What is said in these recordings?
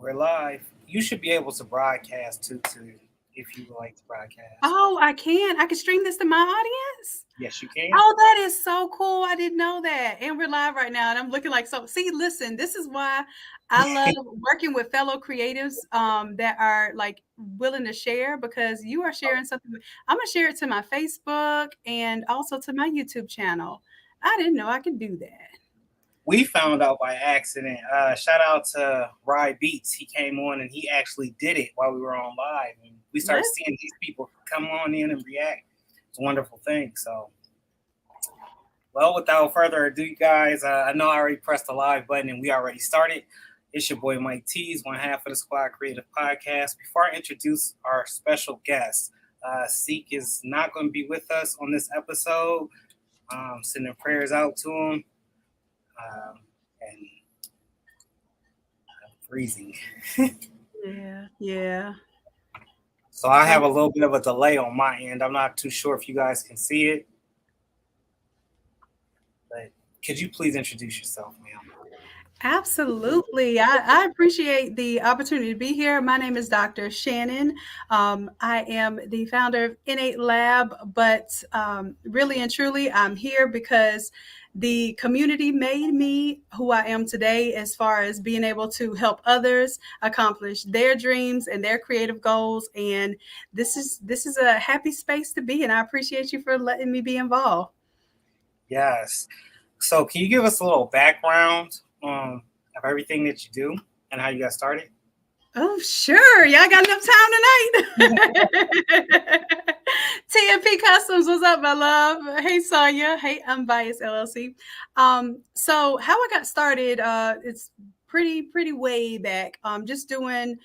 We're live. You should be able to broadcast too, if you would like to broadcast. Oh, I can. I can stream this to my audience. Yes, you can. Oh, that is so cool. I didn't know that. And we're live right now. And I'm looking like so. See, listen, this is why I love working with fellow creatives that are like willing to share because you are sharing something. I'm going to share it to my Facebook and also to my YouTube channel. I didn't know I could do that. We found out by accident. Shout out to Rye Beats. He came on and he actually did it while we were on live. And we started seeing these people come on in and react. It's a wonderful thing. So, well, without further ado, you guys, I know I already pressed the live button and we already started. It's your boy Mike T's, one half of the Squad Creative Podcast. Before I introduce our special guest, Seek is not going to be with us on this episode. Sending prayers out to him. And I'm freezing. Yeah. So I have a little bit of a delay on my end. I'm not too sure if you guys can see it. But could you please introduce yourself, ma'am? Absolutely. I appreciate the opportunity to be here. My name is Dr. Shannon. I am the founder of Innate Lab, but really and truly, I'm here because the community made me who I am today as far as being able to help others accomplish their dreams and their creative goals. And this is a happy space to be, and I appreciate you for letting me be involved. Yes. So can you give us a little background of everything that you do and how you got started? Oh, sure. Y'all got enough time tonight. TNP Customs, what's up, my love? Hey, Sonia. Hey, Unbiased LLC. So how I got started, it's pretty way back. Just doing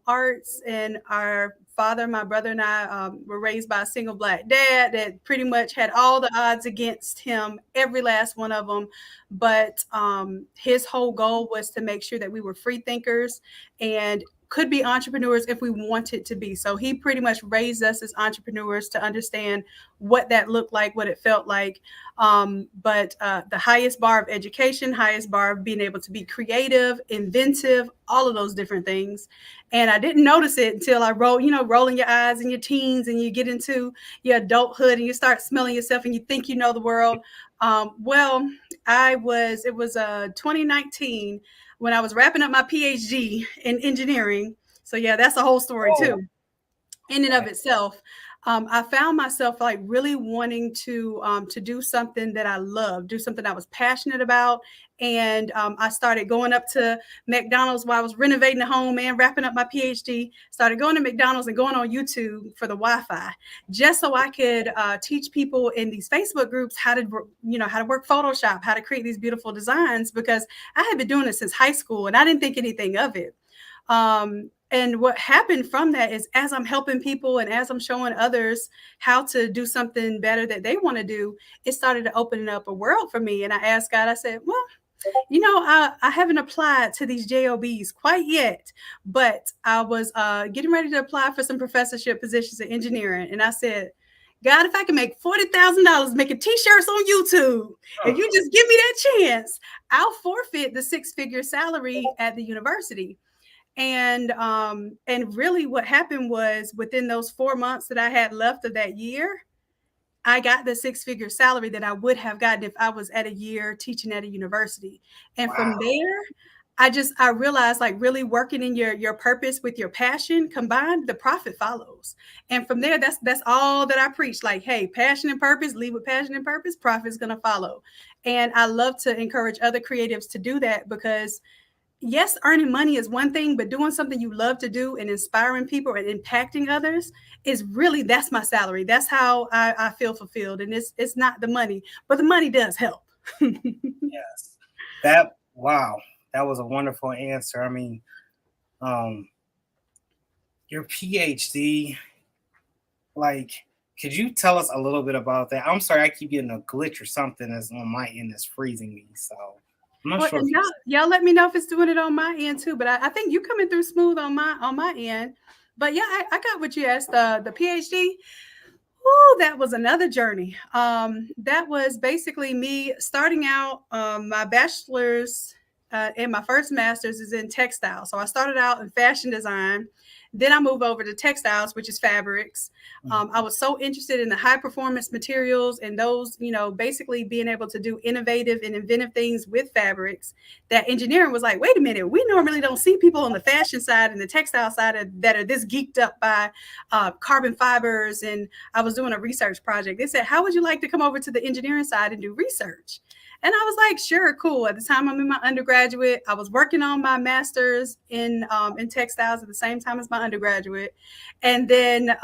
arts, and our father, my brother, and I were raised by a single Black dad that pretty much had all the odds against him, every last one of them. But his whole goal was to make sure that we were free thinkers and could be entrepreneurs if we wanted to be. So he pretty much raised us as entrepreneurs to understand what that looked like, what it felt like. But the highest bar of education, highest bar of being able to be creative, inventive, all of those different things. And I didn't notice it until I rolling your eyes in your teens and you get into your adulthood and you start smelling yourself and you think you know the world. Well, it was 2019 when I was wrapping up my PhD in engineering. So yeah, that's a whole story too, in and of itself. I found myself like really wanting to do something that I loved, do something I was passionate about. And I started going up to McDonald's while I was renovating the home and wrapping up my PhD. Started going to McDonald's and going on YouTube for the Wi-Fi, just so I could teach people in these Facebook groups how to work Photoshop, how to create these beautiful designs, because I had been doing it since high school and I didn't think anything of it. And what happened from that is, as I'm helping people and as I'm showing others how to do something better that they want to do, it started to open up a world for me. And I asked God, I said, well, I haven't applied to these JOBs quite yet, but I was getting ready to apply for some professorship positions in engineering. And I said, God, if I can make $40,000 making t-shirts on YouTube, if you just give me that chance, I'll forfeit the 6-figure salary at the university. And really what happened was, within those 4 months that I had left of that year, I got the 6-figure salary that I would have gotten if I was at a year teaching at a university. And from there, I realized, like, really working in your purpose with your passion combined, the profit follows. And from there, that's all that I preach. Like, hey, passion and purpose, lead with passion and purpose, profit's going to follow. And I love to encourage other creatives to do that, because yes, earning money is one thing, but doing something you love to do and inspiring people and impacting others is really, that's my salary. That's how I feel fulfilled. And it's not the money, but the money does help. Yes. That was a wonderful answer. I mean, your PhD, like, could you tell us a little bit about that? I'm sorry, I keep getting a glitch or something that's on my end that's freezing me. So I'm not sure. Y'all let me know if it's doing it on my end too. But I think you coming through smooth on my end. But yeah, I got what you asked. The PhD. Ooh, that was another journey. That was basically me starting out my bachelor's and my first master's is in textile. So I started out in fashion design. Then I moved over to textiles, which is fabrics. I was so interested in the high performance materials and those, basically being able to do innovative and inventive things with fabrics, that engineering was like, wait a minute, we normally don't see people on the fashion side and the textile side that are this geeked up by carbon fibers. And I was doing a research project. They said, how would you like to come over to the engineering side and do research? And I was like, sure, cool. At the time I'm in my undergraduate, I was working on my master's in textiles at the same time as my undergraduate. And then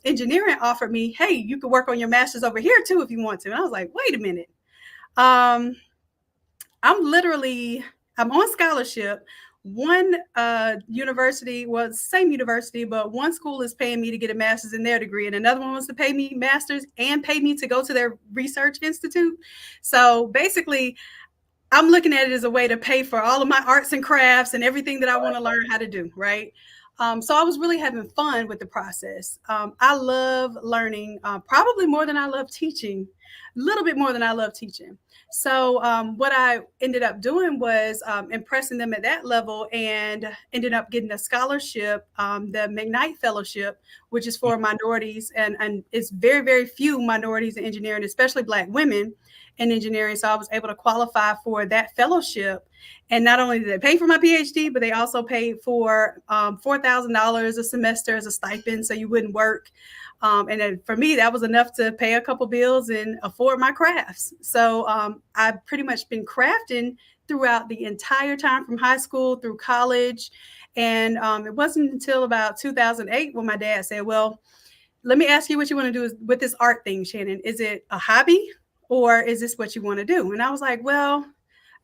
engineering offered me, hey, you could work on your master's over here too if you want to. And I was like, wait a minute. I'm on scholarship. One university was same university, but one school is paying me to get a master's in their degree, and another one wants to pay me master's and pay me to go to their research institute. So basically, I'm looking at it as a way to pay for all of my arts and crafts and everything that I want to learn how to do, right? So I was really having fun with the process. I love learning, probably more than I love teaching, a little bit more than I love teaching. So what I ended up doing was impressing them at that level, and ended up getting a scholarship, the McKnight Fellowship, which is for minorities. And it's very, very few minorities in engineering, especially Black women in engineering. So I was able to qualify for that fellowship. And not only did they pay for my PhD, but they also paid for $4,000 a semester as a stipend, so you wouldn't work. And then for me, that was enough to pay a couple bills and afford my crafts. So I've pretty much been crafting throughout the entire time, from high school through college. And it wasn't until about 2008 when my dad said, well, let me ask you what you want to do with this art thing, Shannon. Is it a hobby, or is this what you want to do? And I was like, well,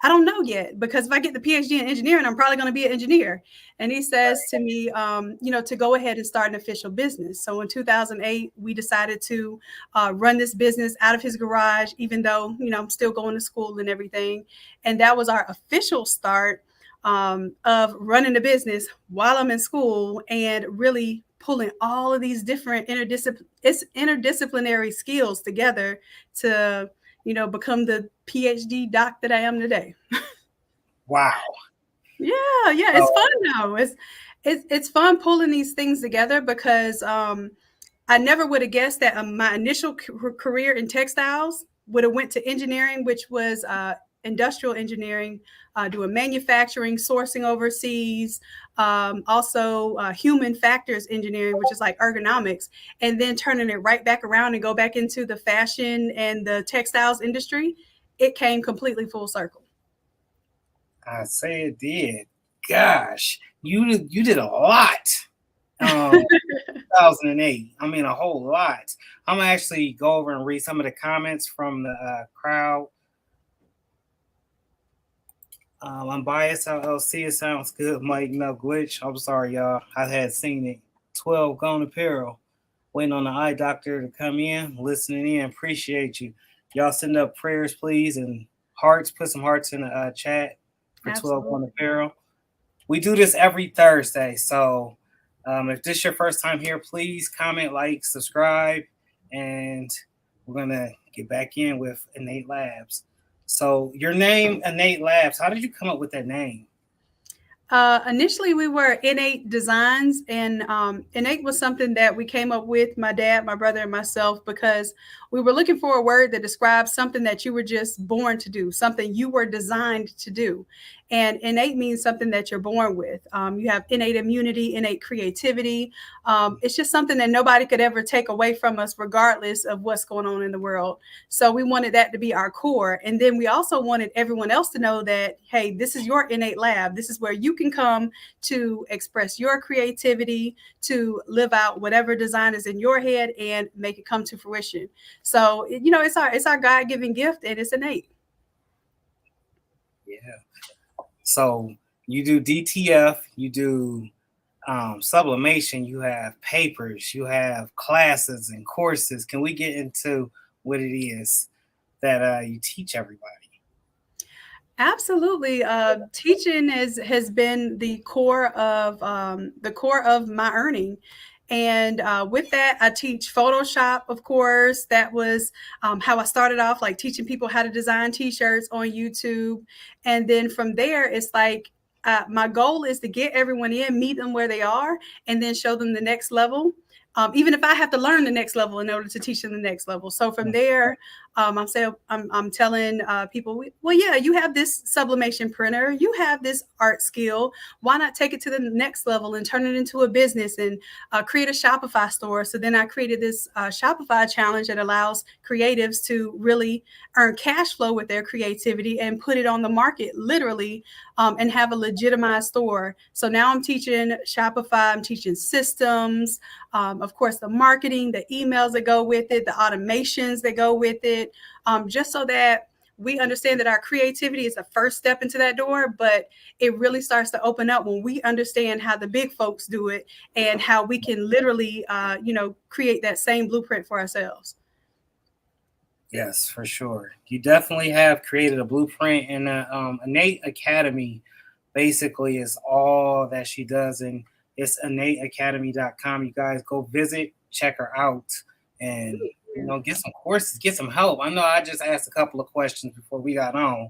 I don't know yet, because if I get the PhD in engineering, I'm probably going to be an engineer. And he says to me, to go ahead and start an official business. So in 2008, we decided to run this business out of his garage, even though, I'm still going to school and everything. And that was our official start of running the business while I'm in school, and really pulling all of these different interdisciplinary skills together to become the PhD doc that I am today. Wow. Yeah, it's fun though. It's fun pulling these things together, because I never would have guessed that my initial career in textiles would have went to engineering, which was industrial engineering, doing manufacturing, sourcing overseas, also human factors engineering, which is like ergonomics, and then turning it right back around and go back into the fashion and the textiles industry. It came completely full circle. I say it did. Gosh, you did a lot. 2008. I mean, a whole lot. I'm gonna actually go over and read some of the comments from the crowd. Unbiased LLC, it sounds good. Mike, no glitch. I'm sorry, y'all. I had seen it. 12 gone apparel. Waiting on the eye doctor to come in, listening in. Appreciate you. Y'all send up prayers, please, and hearts. Put some hearts in the chat for 12 gone apparel. We do this every Thursday. So if this is your first time here, please comment, like, subscribe, and we're going to get back in with Innate Labs. So your name, Innate Labs, how did you come up with that name? Initially, we were Innate Designs, and Innate was something that we came up with, my dad, my brother, and myself, because we were looking for a word that describes something that you were just born to do, something you were designed to do. And innate means something that you're born with. You have innate immunity, innate creativity. It's just something that nobody could ever take away from us, regardless of what's going on in the world. So we wanted that to be our core. And then we also wanted everyone else to know that, hey, this is your innate lab. This is where you can come to express your creativity, to live out whatever design is in your head and make it come to fruition. So, it's our God-given gift, and it's innate. Yeah. So you do DTF, you do sublimation, you have papers, you have classes and courses. Can we get into what it is that you teach everybody? Absolutely. Teaching has been the core of my earning. And with that, I teach Photoshop, of course. That was how I started off, like teaching people how to design t-shirts on YouTube. And then from there, it's like my goal is to get everyone in, meet them where they are, and then show them the next level. Even if I have to learn the next level in order to teach them the next level. So from there, I'm telling people, well, yeah, you have this sublimation printer, you have this art skill. Why not take it to the next level and turn it into a business and create a Shopify store? So then I created this Shopify challenge that allows creatives to really earn cash flow with their creativity and put it on the market, literally, and have a legitimized store. So now I'm teaching Shopify, I'm teaching systems, of course, the marketing, the emails that go with it, the automations that go with it, just so that we understand that our creativity is the first step into that door, but it really starts to open up when we understand how the big folks do it and how we can literally, create that same blueprint for ourselves. Yes, for sure. You definitely have created a blueprint, and Innate Academy basically is all that she does, and it's innateacademy.com. You guys go visit, check her out, and get some courses, get some help. I know I just asked a couple of questions before we got on,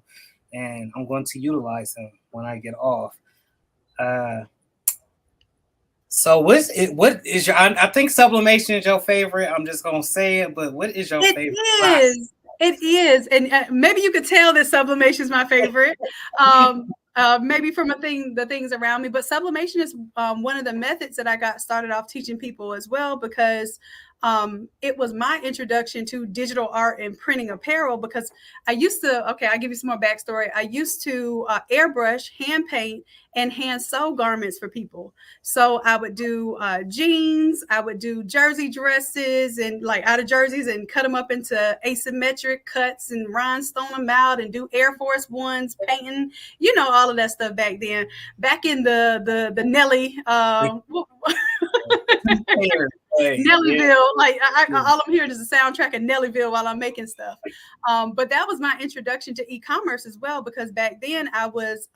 and I'm going to utilize them when I get off. So what is your? I think sublimation is your favorite. I'm just gonna say it, but what is your favorite? It is, and maybe you could tell that sublimation is my favorite. Maybe from the things around me, but sublimation is one of the methods that I got started off teaching people as well, because it was my introduction to digital art and printing apparel. Because I used to, I'll give you some more backstory. I used to airbrush, hand paint, and hand sew garments for people. So I would do jeans, I would do jersey dresses, and like out of jerseys, and cut them up into asymmetric cuts and rhinestone them out, and do Air Force Ones painting, all of that stuff back then. Back in the Nelly. Nellyville, like all I'm hearing is the soundtrack of Nellyville while I'm making stuff. But that was my introduction to e-commerce as well, because back then I was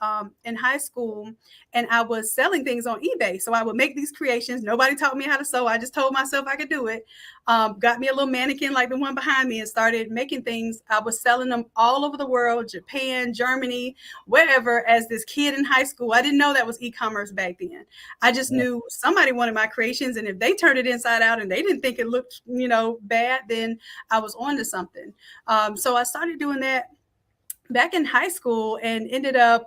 in high school and I was selling things on eBay. So I would make these creations. Nobody taught me how to sew. I just told myself I could do it. Got me a little mannequin like the one behind me and started making things. I was selling them all over the world, Japan, Germany, wherever, as this kid in high school. I didn't know that was e-commerce back then. I just knew somebody wanted my creations, and if they turned it inside out and they didn't think it looked, bad, then I was on to something. So I started doing that back in high school, and ended up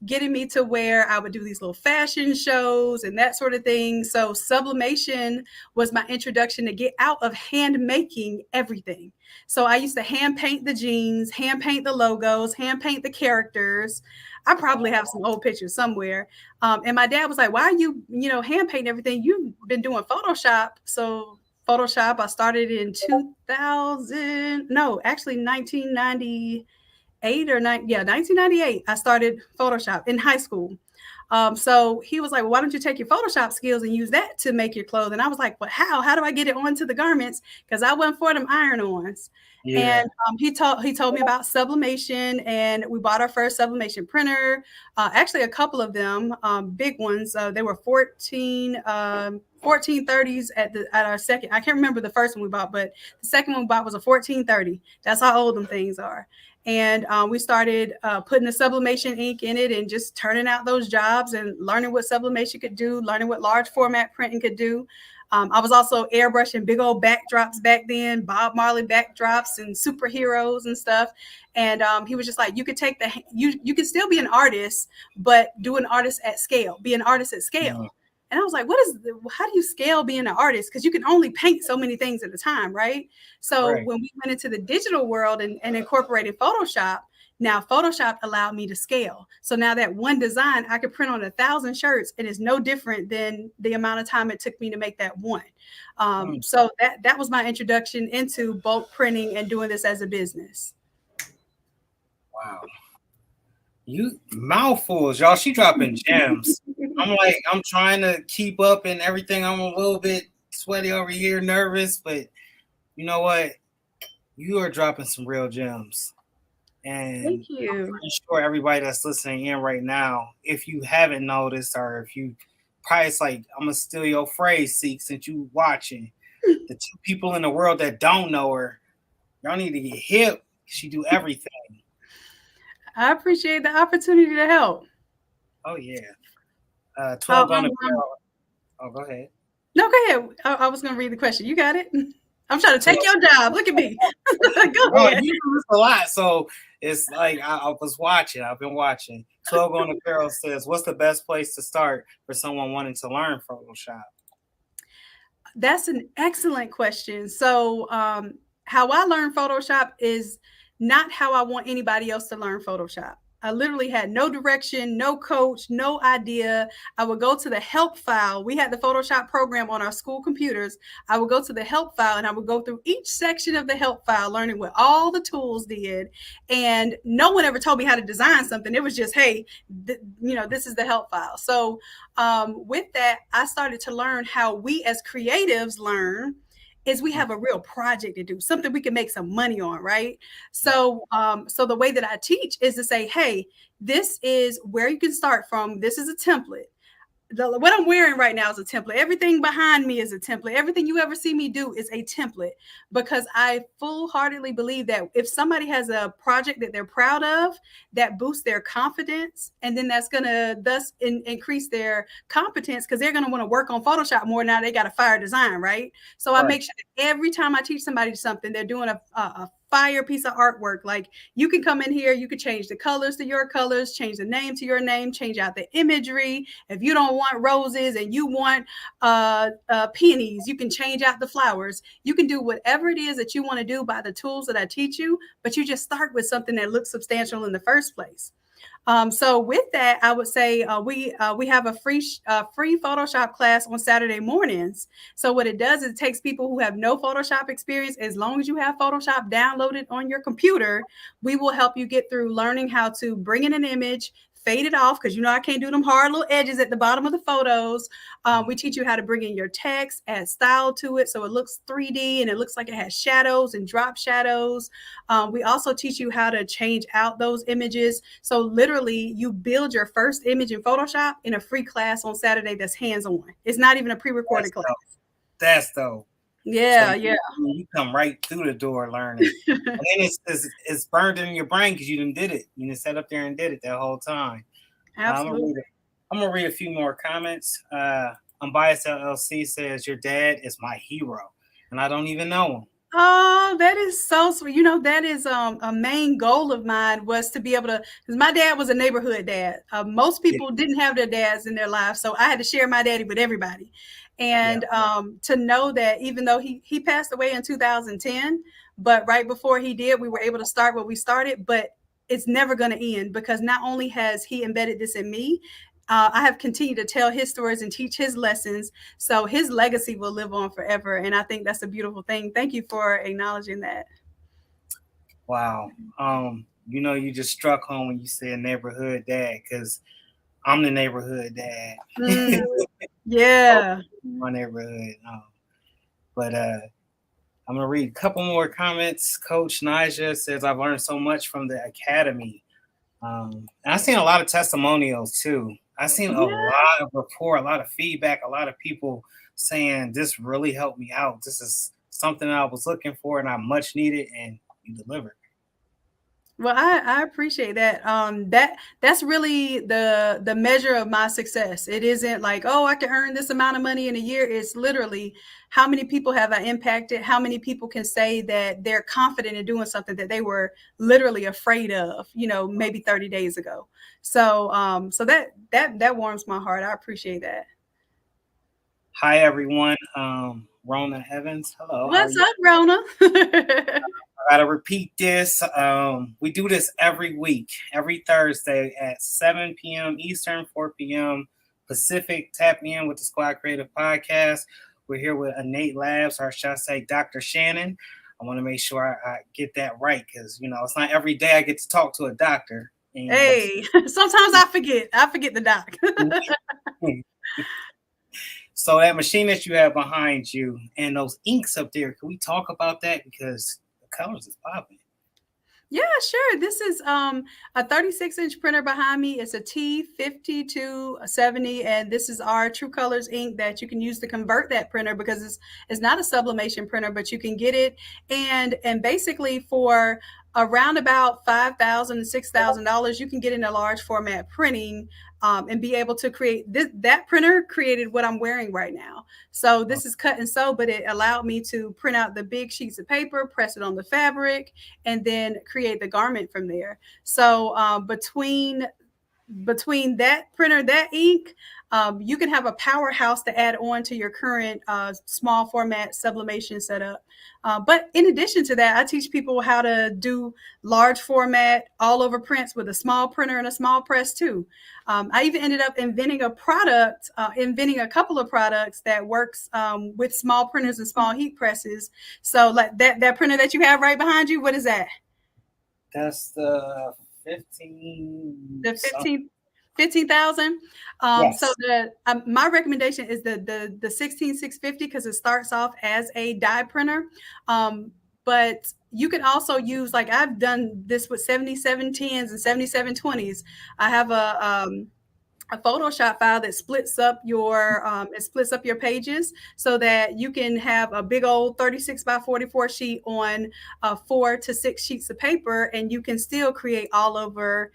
getting me to where I would do these little fashion shows and that sort of thing. So sublimation was my introduction to get out of hand making everything. So I used to hand paint the jeans, hand paint the logos, hand paint the characters. I probably have some old pictures somewhere. And my dad was like, why are you, hand painting everything? You've been doing Photoshop. So Photoshop, I started in 1998 or 1998. I started Photoshop in high school. So he was like, well, why don't you take your Photoshop skills and use that to make your clothes? And I was like, but how? How do I get it onto the garments? Because I wasn't for them iron-ons. Yeah. And he told me about sublimation, and we bought our first sublimation printer. Actually, a couple of them, big ones. They were 1430s at our second. I can't remember the first one we bought, but the second one we bought was a 1430. That's how old them things are. And we started putting the sublimation ink in it and just turning out those jobs and learning what sublimation could do, learning what large format printing could do. I was also airbrushing big old backdrops back then, Bob Marley backdrops and superheroes and stuff. And he was just like, you could take you can still be an artist, but do an artist at scale, be an artist at scale. Mm-hmm. And I was like, how do you scale being an artist? Because you can only paint so many things at a time, right? So when we went into the digital world and incorporated Photoshop, now Photoshop allowed me to scale. So now that one design, I could print on 1,000 shirts, and it's no different than the amount of time it took me to make that one. So that was my introduction into bulk printing and doing this as a business. Wow. You mouthfuls, y'all. She dropping gems. I'm trying to keep up and everything. I'm a little bit sweaty over here, nervous, but you know what? You are dropping some real gems. And thank you. I'm pretty sure everybody that's listening in right now, if you haven't noticed or if you probably it's like, I'm gonna steal your phrase, Seek, since you watching. The two people in the world that don't know her, y'all need to get hip. She do everything. I appreciate the opportunity to help. Oh yeah. 12 on the barrel. Oh, go ahead. No, go ahead. I was going to read the question. You got it. I'm trying to take your job. Look at me. Go ahead. You do this a lot, so it's like I was watching. I've been watching. 12 on the barrel says, "What's the best place to start for someone wanting to learn Photoshop?" That's an excellent question. So, how I learned Photoshop is not how I want anybody else to learn Photoshop. I literally had no direction, no coach, no idea. I would go to the help file. We had the Photoshop program on our school computers. I would go to the help file and I would go through each section of the help file, learning what all the tools did. And no one ever told me how to design something. It was just, hey, this is the help file. So with that, I started to learn how we as creatives learn is we have a real project to do, something we can make some money on, right? So, so the way that I teach is to say, hey, this is where you can start from. This is a template. What I'm wearing right now is a template. Everything behind me is a template. Everything you ever see me do is a template, because I full-heartedly believe that if somebody has a project that they're proud of, that boosts their confidence, and then that's going to thus increase their competence, because they're going to want to work on Photoshop more now they got a fire design, right? So I make sure that every time I teach somebody something, they're doing a fire piece of artwork. Like, you can come in here, you can change the colors to your colors, change the name to your name, change out the imagery. If you don't want roses and you want peonies, you can change out the flowers. You can do whatever it is that you want to do by the tools that I teach you, but you just start with something that looks substantial in the first place. So with that, I would say we have a free Photoshop class on Saturday mornings. So what it does is it takes people who have no Photoshop experience. As long as you have Photoshop downloaded on your computer, we will help you get through learning how to bring in an image, fade it off, because I can't do them hard little edges at the bottom of the photos. We teach you how to bring in your text, add style to it so it looks 3D and it looks like it has shadows and drop shadows. We also teach you how to change out those images. So literally, you build your first image in Photoshop in a free class on Saturday that's hands-on. It's not even a pre-recorded class. That's dope. Yeah, so you come right through the door learning. And then it's burned in your brain because you did it. You sat up there and did it that whole time. Absolutely. I'm going to read a few more comments. Unbiased LLC says, "Your dad is my hero, and I don't even know him." Oh, that is so sweet. That is a main goal of mine, was to be able to, because my dad was a neighborhood dad. Most people didn't have their dads in their lives, so I had to share my daddy with everybody. And to know that even though he passed away in 2010, but right before he did, we were able to start what we started, but it's never going to end, because not only has he embedded this in me, I have continued to tell his stories and teach his lessons. So his legacy will live on forever. And I think that's a beautiful thing. Thank you for acknowledging that. Wow. You just struck home when you said neighborhood dad, because I'm the neighborhood dad. Yeah. My neighborhood. But I'm going to read a couple more comments. Coach Nija says, "I've learned so much from the academy." And I've seen a lot of testimonials too. I've seen a lot of rapport, a lot of feedback, a lot of people saying, "This really helped me out. This is something I was looking for and I much needed," and you delivered. Well, I appreciate that. That's really the measure of my success. It isn't like, oh, I can earn this amount of money in a year. It's literally, how many people have I impacted? How many people can say that they're confident in doing something that they were literally afraid of, maybe 30 days ago. So, so that warms my heart. I appreciate that. Hi, everyone. Rona Evans. Hello. What's up, Rona? I gotta repeat this. We do this every week, every Thursday at 7 p.m. Eastern, 4 p.m. Pacific. Tap in with the Squad Creative Podcast. We're here with Innate Labs, or should I say Dr. Shannon. I want to make sure I get that right, because it's not every day I get to talk to a doctor. Hey, sometimes I forget. I forget the doc. So that machine that you have behind you and those inks up there, can we talk about that? Because the colors is popping. Yeah, sure. This is a 36-inch printer behind me. It's a T5270, and this is our True Colors ink that you can use to convert that printer, because it's not a sublimation printer, but you can get it, and basically for around about $5,000 to $6,000, you can get in a large format printing, and be able to create this. That printer created what I'm wearing right now. So this is cut and sew, but it allowed me to print out the big sheets of paper, press it on the fabric, and then create the garment from there. So between that printer, that ink, you can have a powerhouse to add on to your current small format sublimation setup. But in addition to that, I teach people how to do large format all over prints with a small printer and a small press too. I even ended up inventing a couple of products that works with small printers and small heat presses. So like that printer that you have right behind you, what is that? That's the 15. The 15,000. Yes. So my recommendation is the 16650, because it starts off as a die printer. But you can also use, like I've done this with 7710s and 7720s. I have a Photoshop file that splits up your pages, so that you can have a big old 36 by 44 sheet on 4 to 6 sheets of paper, and you can still create all over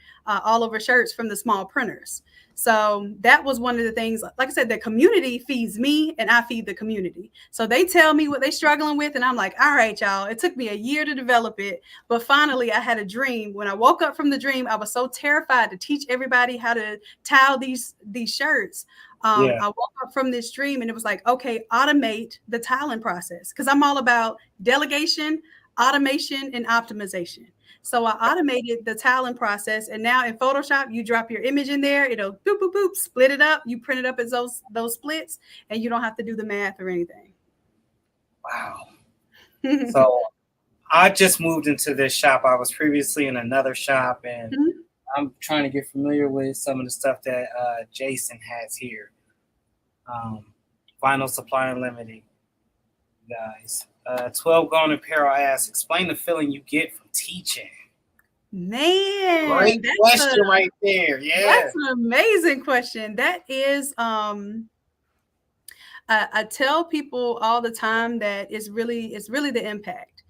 shirts from the small printers. So that was one of the things. Like I said, the community feeds me and I feed the community. So they tell me what they're struggling with, and I'm like, all right, y'all, it took me a year to develop it, but finally I had a dream. When I woke up from the dream, I was so terrified to teach everybody how to tile these shirts. I woke up from this dream and it was like, okay, automate the tiling process, because I'm all about delegation, automation, and optimization. So I automated the tiling process, and now in Photoshop, you drop your image in there, it'll boop, boop, boop, split it up. You print it up as those splits, and you don't have to do the math or anything. Wow. So I just moved into this shop. I was previously in another shop, and I'm trying to get familiar with some of the stuff that Jason has here. Vinyl Supply Unlimited, guys. 12 Gone Apparel asks, explain the feeling you get from teaching. Man, great question right there. Yeah, that's an amazing question. That is, I tell people all the time that it's really the impact.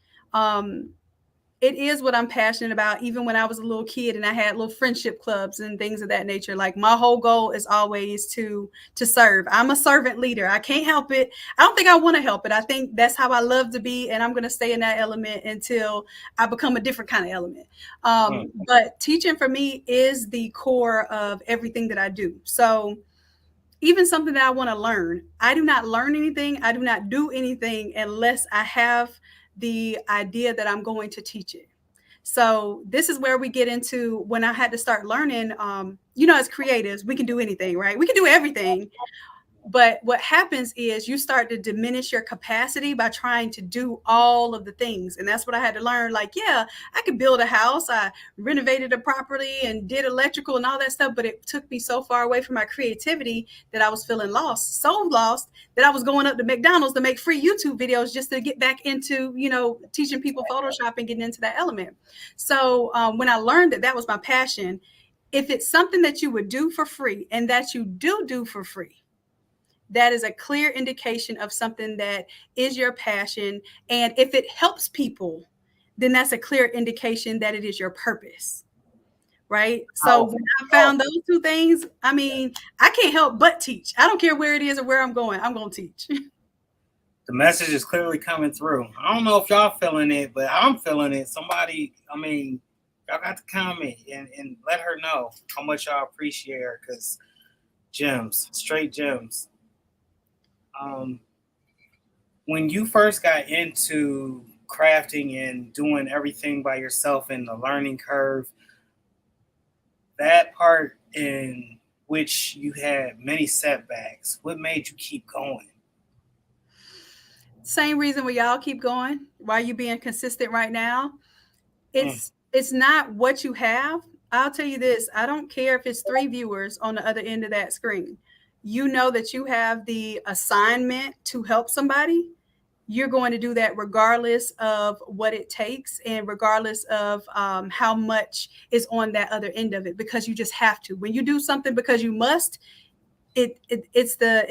It is what I'm passionate about. Even when I was a little kid and I had little friendship clubs and things of that nature, like my whole goal is always to serve. I'm a servant leader. I can't help it. I don't think I want to help it. I think that's how I love to be, and I'm going to stay in that element until I become a different kind of element. But teaching for me is the core of everything that I do. So even something that I want to learn, I do not learn anything. I do not do anything unless I have the idea that I'm going to teach it. So this is where we get into when I had to start learning. As creatives, we can do anything, right? We can do everything. But what happens is you start to diminish your capacity by trying to do all of the things. And that's what I had to learn. Like, yeah, I could build a house. I renovated it properly and did electrical and all that stuff. But it took me so far away from my creativity that I was feeling lost, so lost that I was going up to McDonald's to make free YouTube videos just to get back into, teaching people Photoshop and getting into that element. So when I learned that was my passion, if it's something that you would do for free and that you do for free, that is a clear indication of something that is your passion. And if it helps people, then that's a clear indication that it is your purpose. Right. So when I found those two things, I mean, I can't help but teach. I don't care where it is or where I'm going to teach. The message is clearly coming through. I don't know if y'all feeling it, but I'm feeling it. Somebody, y'all got to comment and let her know how much y'all appreciate her, because gems, straight gems. When you first got into crafting and doing everything by yourself in the learning curve, that part in which you had many setbacks, what made you keep going? Same reason why y'all keep going, why you being consistent right now. It's not what you have. I'll tell you this, I don't care if it's 3 viewers on the other end of that screen. You know that you have the assignment to help somebody, you're going to do that regardless of what it takes and regardless of how much is on that other end of it, because you just have to. When you do something because you must, it's the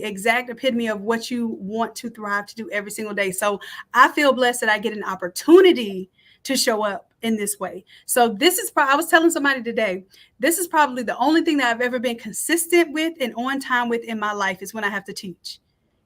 exact epitome of what you want to thrive to do every single day. So I feel blessed that I get an opportunity to show up in this way. So this is I was telling somebody today, this is probably the only thing that I've ever been consistent with and on time with in my life is when I have to teach.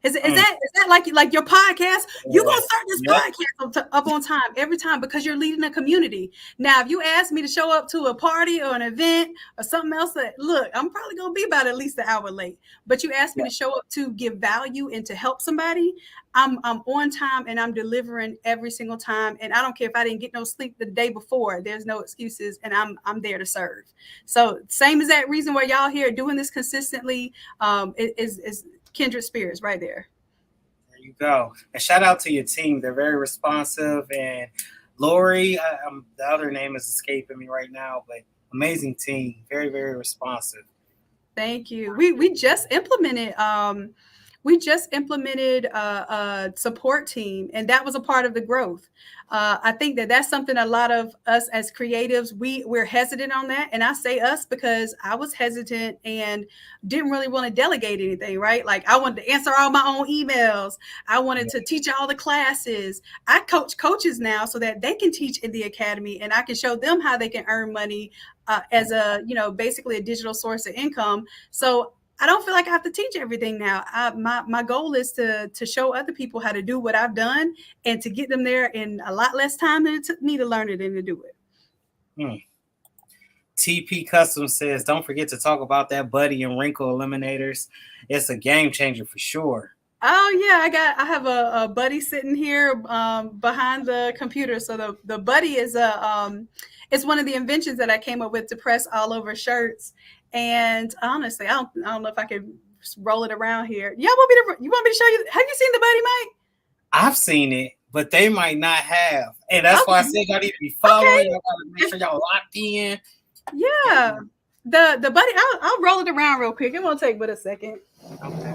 Is that like your podcast? You're gonna start this podcast up on time every time because you're leading a community. Now, if you ask me to show up to a party or an event or something else, look, I'm probably gonna be about at least an hour late. But you ask me to show up to give value and to help somebody, I'm on time and I'm delivering every single time. And I don't care if I didn't get no sleep the day before. There's no excuses, and I'm there to serve. So same as that reason why y'all here doing this consistently is kindred spirits right there. There you go. And shout out to your team. They're very responsive. And Lori, the other name is escaping me right now, but amazing team. Very, very responsive. Thank you. We just implemented a support team, and that was a part of the growth. I think that's something a lot of us as creatives, we're hesitant on that. And I say us because I was hesitant and didn't really want to delegate anything, right? Like I wanted to answer all my own emails. I wanted to teach all the classes. I coach coaches now so that they can teach in the academy and I can show them how they can earn money as basically a digital source of income. So I don't feel like I have to teach everything now. My goal is to show other people how to do what I've done and to get them there in a lot less time than it took me to learn it and to do it. TP Custom says, don't forget to talk about that buddy and wrinkle eliminators. It's a game changer for sure. Oh yeah, I have a buddy sitting here behind the computer. So the buddy is it's one of the inventions that I came up with to press all over shirts. And honestly, I don't know if I could roll it around here. You want me to show you? Have you seen the buddy, Mike? I've seen it, but they might not have. And that's why I said y'all need to be following. Okay. Y'all gotta make sure y'all locked in. Yeah. The buddy, I'll roll it around real quick. It won't take but a second. Okay.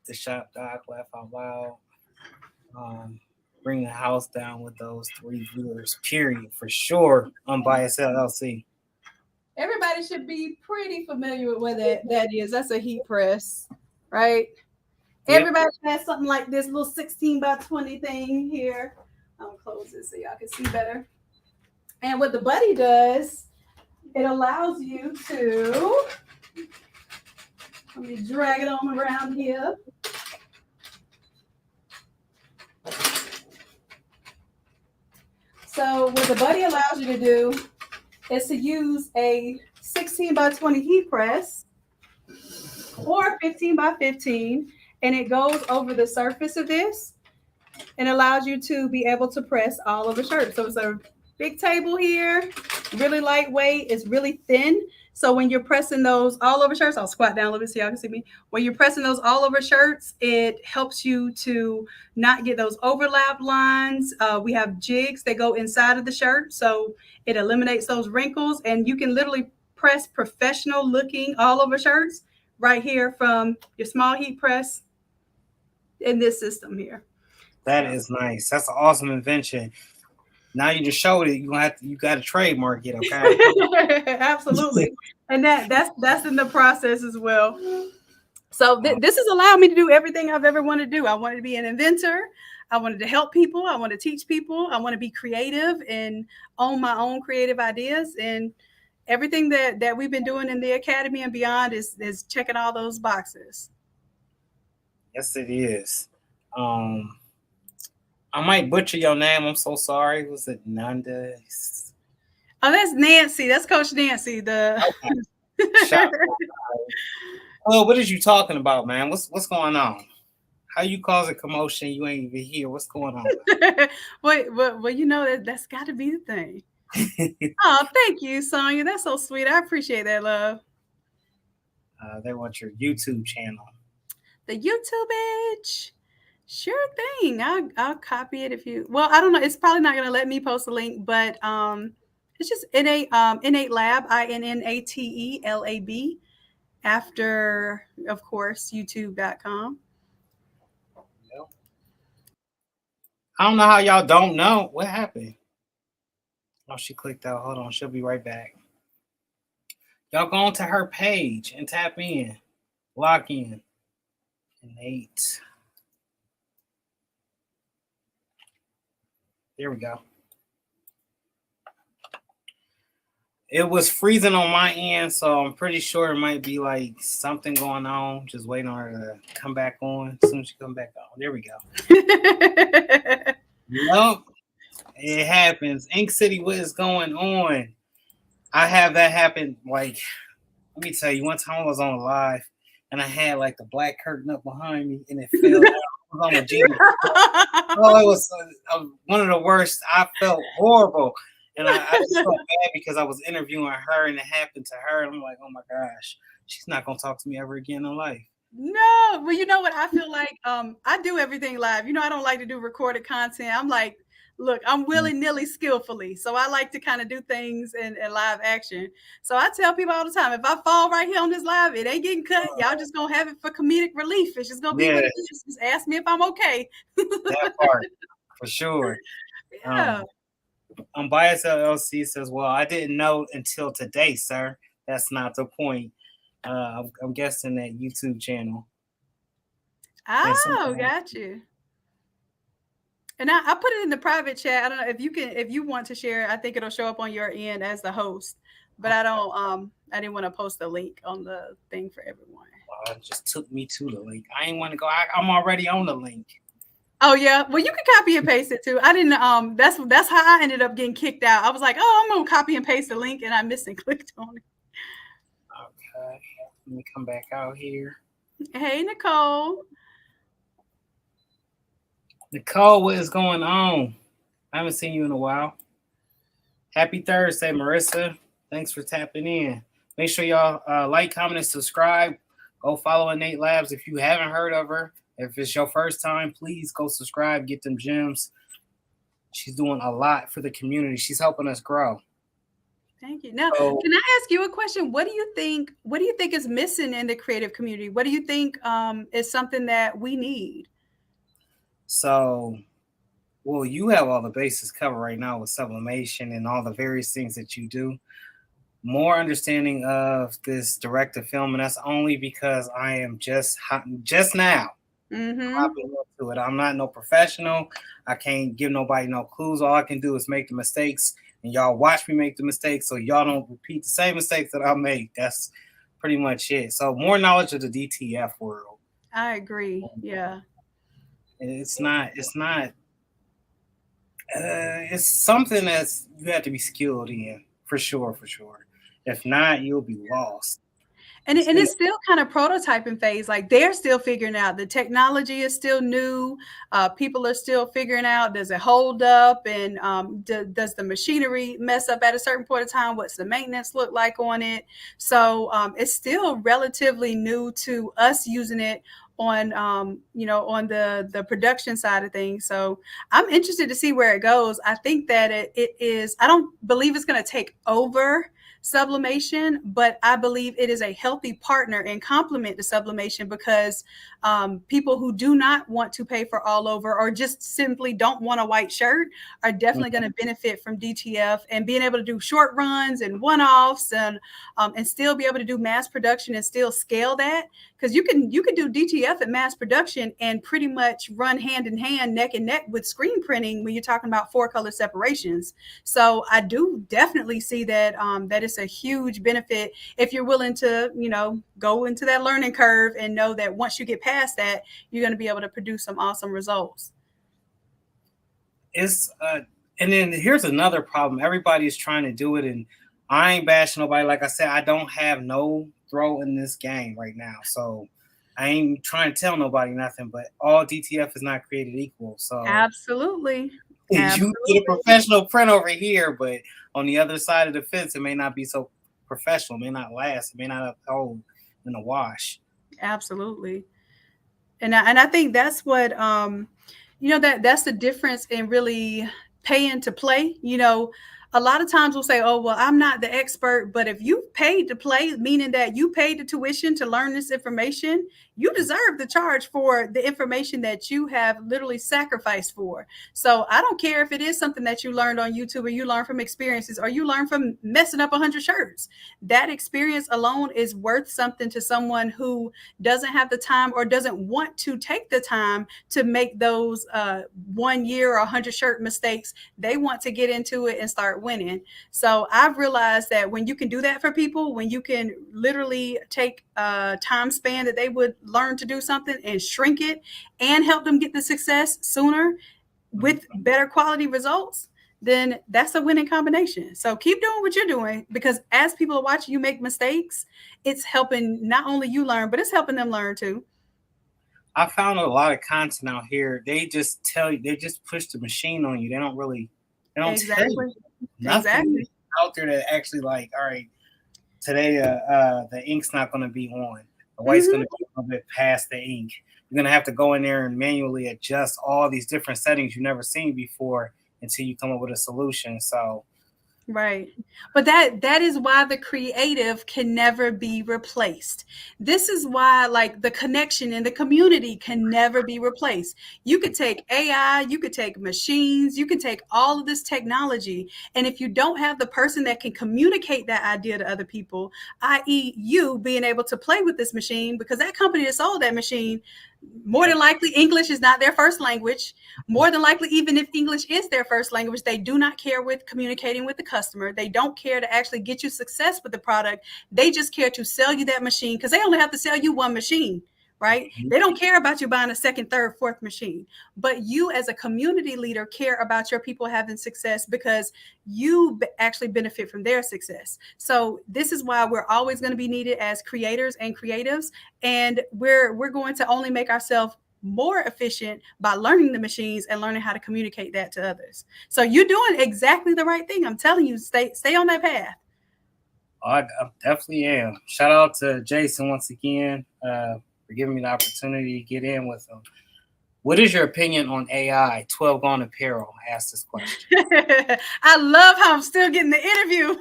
The shop doc, laugh out loud. Bring the house down with those 3 viewers, period, for sure. Unbiased LLC. Everybody should be pretty familiar with what that is. That's a heat press, right? Yep. Everybody has something like this little 16 by 20 thing here. I'll close this so y'all can see better. And what the buddy does, it allows you to, let me drag it on around here. So what the buddy allows you to do is to use a 16 by 20 heat press or 15 by 15, and it goes over the surface of this and allows you to be able to press all over shirts. So it's a big table here, really lightweight, it's really thin. So when you're pressing those all over shirts, I'll squat down a little bit so y'all can see me. When you're pressing those all over shirts, it helps you to not get those overlap lines. We have jigs that go inside of the shirt, so it eliminates those wrinkles, and you can literally press professional looking all over shirts right here from your small heat press in this system here. That is nice. That's an awesome invention. Now you just showed it. You got to trademark it, okay? Absolutely. And that's in the process as well. So this has allowed me to do everything I've ever wanted to do. I wanted to be an inventor. I wanted to help people. I want to teach people. I want to be creative and own my own creative ideas. And everything that we've been doing in the academy and beyond is checking all those boxes. Yes, it is. I might butcher your name. I'm so sorry. Was it Nanda? Oh, that's Nancy. That's Coach Nancy. Okay. Well, what is you talking about, man? What's going on? How you cause a commotion? You ain't even here. What's going on? well, you know that's got to be the thing. Oh, thank you, Sonia. That's so sweet. I appreciate that, love. They want your YouTube channel. The YouTube bitch. Sure thing. I'll copy it if you. Well, I don't know. It's probably not going to let me post a link, but it's just Innate Lab, Innate Lab. After, of course, YouTube.com. I don't know how y'all don't know. What happened? Oh, she clicked out. Hold on. She'll be right back. Y'all go onto her page and tap in. Lock in. Innate. There we go. It was freezing on my end, so I'm pretty sure it might be like something going on. Just waiting on her to come back on. As soon as she come back on. There we go. Nope. It happens. Ink City, what is going on? I have that happen. Like, let me tell you, one time I was on live and I had like the black curtain up behind me and it fell down. I was on a genie. Oh, it was one of the worst. I felt horrible. And I just felt bad because I was interviewing her and it happened to her. And I'm like, oh my gosh, she's not going to talk to me ever again in life. No, well, you know what? I feel like I do everything live. You know, I don't like to do recorded content. I'm like, look, I'm willy-nilly skillfully. So I like to kind of do things in live action. So I tell people all the time, if I fall right here on this live, it ain't getting cut. Y'all just gonna have it for comedic relief. It's just gonna be what it is. Just ask me if I'm okay. That part, for sure. Yeah. Unbiased LLC says, well, I didn't know until today, sir. That's not the point. I'm guessing that YouTube channel. Oh, got you. And I put it in the private chat. I don't know if you want to share. I think it'll show up on your end as the host. But I don't. I didn't want to post the link on the thing for everyone. It just took me to the link. I ain't want to go. I'm already on the link. Oh yeah. Well, you can copy and paste it too. I didn't. That's how I ended up getting kicked out. I was like, oh, I'm gonna copy and paste the link, and I missed and clicked on it. Okay. Let me come back out here. Hey, Nicole. Nicole, what is going on? I haven't seen you in a while. Happy Thursday, Marissa. Thanks for tapping in. Make sure y'all like, comment, and subscribe. Go follow Innate Labs if you haven't heard of her. If it's your first time, please go subscribe, get them gems. She's doing a lot for the community. She's helping us grow. Thank you. Now, can I ask you a question? What do you think is missing in the creative community? What do you think is something that we need? So, well, you have all the bases covered right now with sublimation and all the various things that you do. More understanding of this director film, and that's only because I am just now hopping into it. I'm not no professional. I can't give nobody no clues. All I can do is make the mistakes, and y'all watch me make the mistakes, so y'all don't repeat the same mistakes that I make. That's pretty much it. So more knowledge of the DTF world. I agree. Yeah. It's something that's you have to be skilled in for sure. If not, you'll be lost. And it's still kind of prototyping phase. Like they're still figuring out. The technology is still new. People are still figuring out, does it hold up? And does the machinery mess up at a certain point of time? What's the maintenance look like on it? So it's still relatively new to us using it on on the production side of things. So I'm interested to see where it goes. I think that it is, I don't believe it's going to take over sublimation, but I believe it is a healthy partner and complement to sublimation because people who do not want to pay for all over or just simply don't want a white shirt are definitely going to benefit from DTF and being able to do short runs and one-offs and still be able to do mass production and still scale that, because you can do DTF at mass production and pretty much run hand in hand, neck and neck with screen printing when you're talking about 4-color separations. So I do definitely see that that it's a huge benefit if you're willing to, go into that learning curve and know that once you get past that, you're going to be able to produce some awesome results. And then here's another problem. Everybody's trying to do it, and I ain't bashing nobody. Like I said, I don't have no throw in this game right now, so I ain't trying to tell nobody nothing. But all DTF is not created equal. So absolutely. You get a professional print over here, but on the other side of the fence, it may not be so professional. It may not last. It may not uphold in the wash. Absolutely. And I think that's what that's the difference in really paying to play. a lot of times we'll say, oh, well, I'm not the expert, but if you paid to play, meaning that you paid the tuition to learn this information, you deserve the charge for the information that you have literally sacrificed for. So I don't care if it is something that you learned on YouTube, or you learn from experiences, or you learn from messing up 100 shirts. That experience alone is worth something to someone who doesn't have the time or doesn't want to take the time to make those 1 year or 100 shirt mistakes. They want to get into it and start winning. So I've realized that when you can do that for people, when you can literally take a time span that they would learn to do something and shrink it and help them get the success sooner with better quality results, then that's a winning combination. So keep doing what you're doing, because as people are watching you make mistakes, it's helping not only you learn, but it's helping them learn too. I found a lot of content out here. They just tell you, they just push the machine on you. They don't tell you nothing out there that actually like, all right, today the ink's not going to be on. The white's going to be a little bit past the ink. You're going to have to go in there and manually adjust all these different settings you've never seen before until you come up with a solution. So right. But that is why the creative can never be replaced. This is why, like, the connection in the community can never be replaced. You could take AI, you could take machines, you can take all of this technology, and if you don't have the person that can communicate that idea to other people, i.e. you being able to play with this machine, because that company that sold that machine, more than likely English is not their first language. More than likely, even if English is their first language, they do not care with communicating with the customer. They don't care to actually get you success with the product. They just care to sell you that machine, because they only have to sell you one machine, right? They don't care about you buying a second, third, fourth machine. But you as a community leader care about your people having success, because you actually benefit from their success. So this is why we're always going to be needed as creators and creatives. And we're going to only make ourselves more efficient by learning the machines and learning how to communicate that to others. So you're doing exactly the right thing. I'm telling you, stay on that path. I definitely am. Shout out to Jason once again for giving me the opportunity to get in with him. What is your opinion on AI? 12 Gone Apparel asked this question. I love how I'm still getting the interview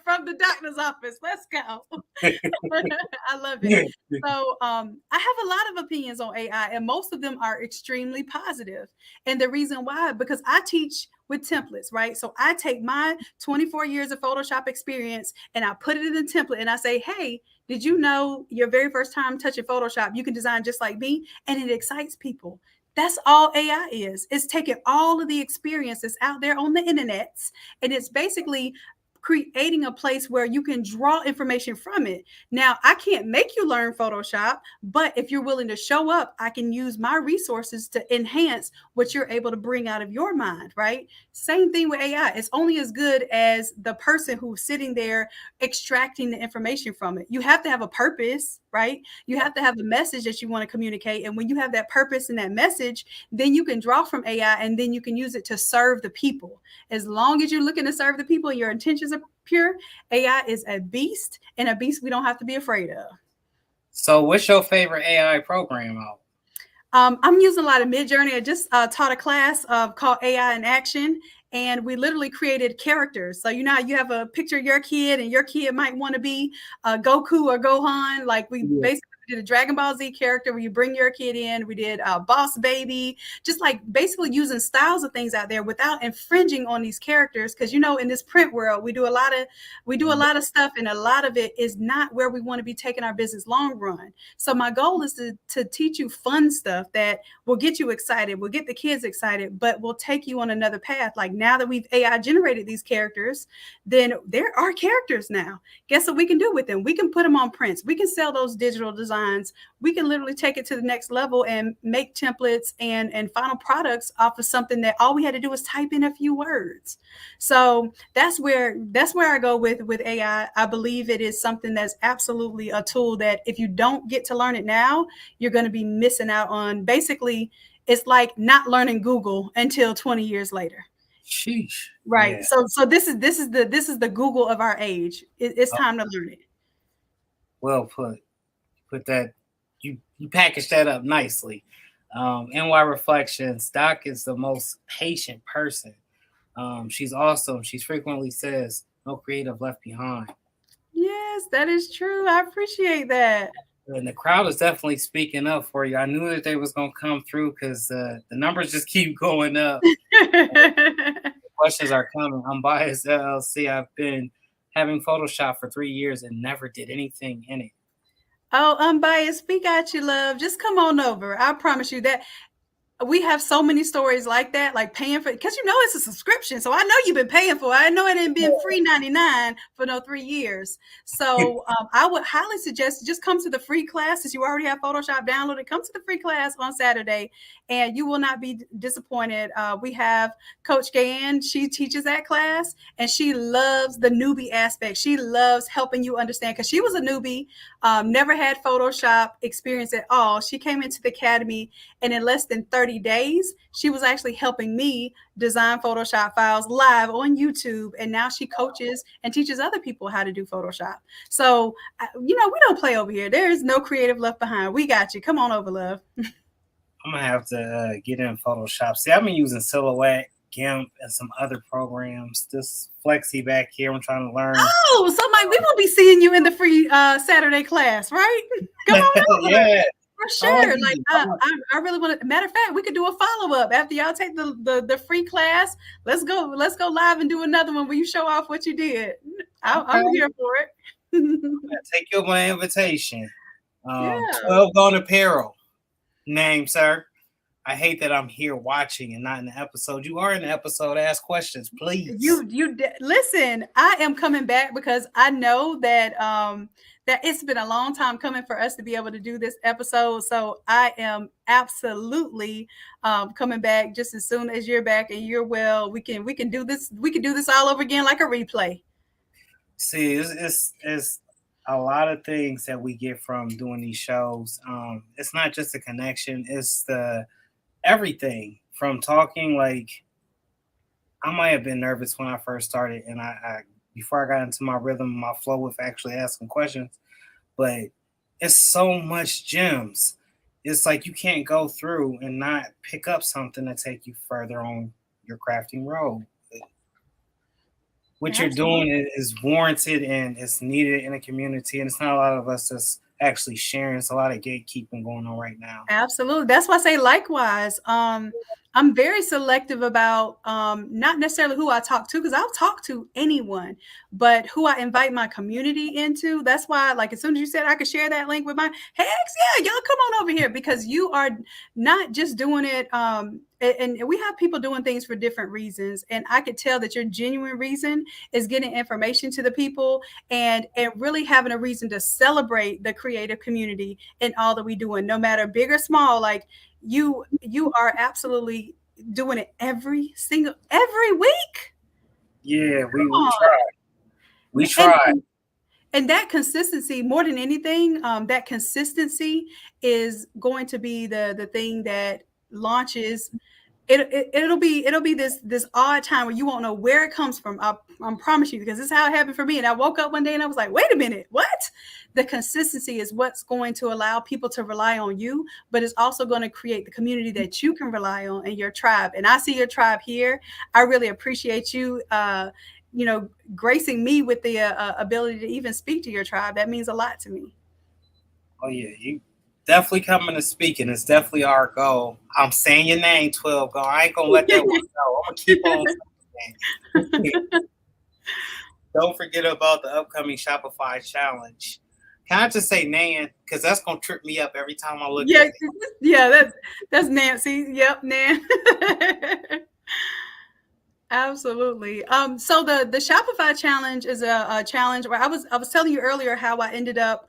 from the doctor's office. Let's go. I love it. So I have a lot of opinions on AI, and most of them are extremely positive. And the reason why, because I teach with templates, right? So I take my 24 years of Photoshop experience and I put it in a template and I say, hey, did you know your very first time touching Photoshop, you can design just like me? And it excites people. That's all AI is. It's taking all of the experiences out there on the internet, and it's basically creating a place where you can draw information from it. Now, I can't make you learn Photoshop, but if you're willing to show up, I can use my resources to enhance what you're able to bring out of your mind, right? Same thing with AI. It's only as good as the person who's sitting there extracting the information from it. You have to have a purpose, right? You have to have a message that you want to communicate. And when you have that purpose and that message, then you can draw from AI and then you can use it to serve the people. As long as you're looking to serve the people and your intentions are pure, AI is a beast, and a beast we don't have to be afraid of. So what's your favorite AI program out? I'm using a lot of Midjourney. I just taught a class called AI in Action, and we literally created characters. So you know, you have a picture of your kid, and your kid might want to be Goku or Gohan. Like we basically did a Dragon Ball Z character where you bring your kid in. We did Boss Baby, just like basically using styles of things out there without infringing on these characters. Because you know, in this print world, we do a lot of stuff, and a lot of it is not where we want to be taking our business long run. So my goal is to teach you fun stuff that will get you excited, will get the kids excited, but will take you on another path. Like now that we've AI generated these characters, then there are characters now. Guess what we can do with them? We can put them on prints. We can sell those digital designs. We can literally take it to the next level and make templates and final products off of something that all we had to do was type in a few words. So that's where I go with AI. I believe it is something that's absolutely a tool that if you don't get to learn it now, you're going to be missing out on. Basically, it's like not learning Google until 20 years later. Sheesh. Right. Yeah. So this is the Google of our age. It's time to learn it. Well put. Put that, you package that up nicely. NY Reflections, Doc is the most patient person She's awesome. She frequently says, "No creative left behind." Yes, that is true. I appreciate that. And the crowd is definitely speaking up for you. I knew that they was gonna come through because the numbers just keep going up. Questions are coming. I'm biased LLC. I've been having Photoshop for 3 years and never did anything in it. Oh, unbiased, we got you, love. Just come on over. I promise you that we have so many stories like that, like paying for, because you know it's a subscription. So I know you've been paying for it. I know it ain't been free 99 for no 3 years. So I would highly suggest just come to the free class. Since you already have Photoshop downloaded, come to the free class on Saturday and you will not be disappointed. We have Coach Gayan. She teaches that class and she loves the newbie aspect. She loves helping you understand because she was a newbie, never had Photoshop experience at all. She came into the academy and in less than 30 days, she was actually helping me design Photoshop files live on YouTube. And now she coaches and teaches other people how to do Photoshop. So, we don't play over here. There is no creative left behind. We got you. Come on over, love. I'm gonna have to get in Photoshop. See, I've been using Silhouette, GIMP, and some other programs. This Flexi back here, I'm trying to learn. Oh, so Mike, we will be seeing you in the free Saturday class, right? Come on over. Yeah. For sure. Like I really want to. Matter of fact, we could do a follow-up after y'all take the free class. Let's go live and do another one where you show off what you did. I'm here for it. Take you up my invitation. Yeah. 12 Gone Apparel. Name, sir. I hate that I'm here watching and not in the episode. You are in the episode. Ask questions, please. You listen. I am coming back because I know that that it's been a long time coming for us to be able to do this episode. So I am absolutely coming back just as soon as you're back and you're well. We can do this. We can do this all over again like a replay. See, it's a lot of things that we get from doing these shows. It's not just a connection. It's the everything from talking. Like, I might have been nervous when I first started, and I before I got into my rhythm, my flow with actually asking questions. But it's so much gems. It's like you can't go through and not pick up something to take you further on your crafting road. What you're doing is warranted and it's needed in a community, and it's not a lot of us that's actually sharing. It's a lot of gatekeeping going on right now. Absolutely. That's why I say likewise. I'm very selective about not necessarily who I talk to, because I'll talk to anyone, but who I invite my community into. That's why, like, as soon as you said I could share that link with my Hex, yeah, y'all come on over here, because you are not just doing it. And we have people doing things for different reasons. And I could tell that your genuine reason is getting information to the people and really having a reason to celebrate the creative community and all that we do. And no matter big or small, like you are absolutely doing it every week. Yeah, we try. We try. And that consistency, more than anything, that consistency is going to be the thing that launches. It'll be this odd time where you won't know where it comes from. I promise you, because this is how it happened for me. And I woke up one day and I was like, wait a minute, what? The consistency is what's going to allow people to rely on you, but it's also going to create the community that you can rely on and your tribe. And I see your tribe here. I really appreciate you, gracing me with the ability to even speak to your tribe. That means a lot to me. Oh yeah, you definitely coming to speak, and it's definitely our goal. I'm saying your name, 12 Go. I ain't gonna let that one go. I'm gonna keep on. Don't forget about the upcoming Shopify challenge. Can I just say Nan? Because that's gonna trip me up every time I look at it. Yeah, that's Nancy. Yep, Nan. Absolutely. So the Shopify challenge is a challenge where I was telling you earlier how I ended up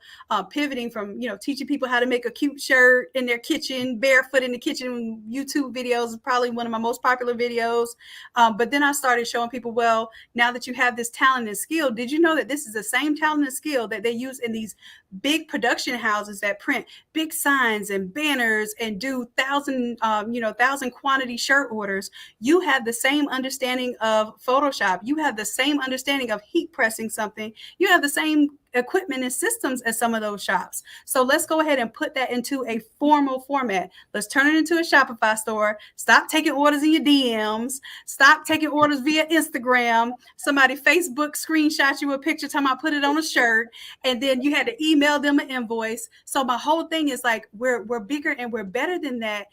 pivoting from, teaching people how to make a cute shirt in their kitchen, barefoot in the kitchen. YouTube videos is probably one of my most popular videos. But then I started showing people, well, now that you have this talent and skill, did you know that this is the same talent and skill that they use in these big production houses that print big signs and banners and do thousand quantity shirt orders? You have the same understanding understanding of Photoshop. You have the same understanding of heat pressing something. You have the same equipment and systems as some of those shops. So let's go ahead and put that into a formal format. Let's turn it into a Shopify store. Stop taking orders in your DMs. Stop taking orders via Instagram. Somebody Facebook screenshot you a picture, talking about put it on a shirt, and then you had to email them an invoice. So my whole thing is like, we're bigger and we're better than that.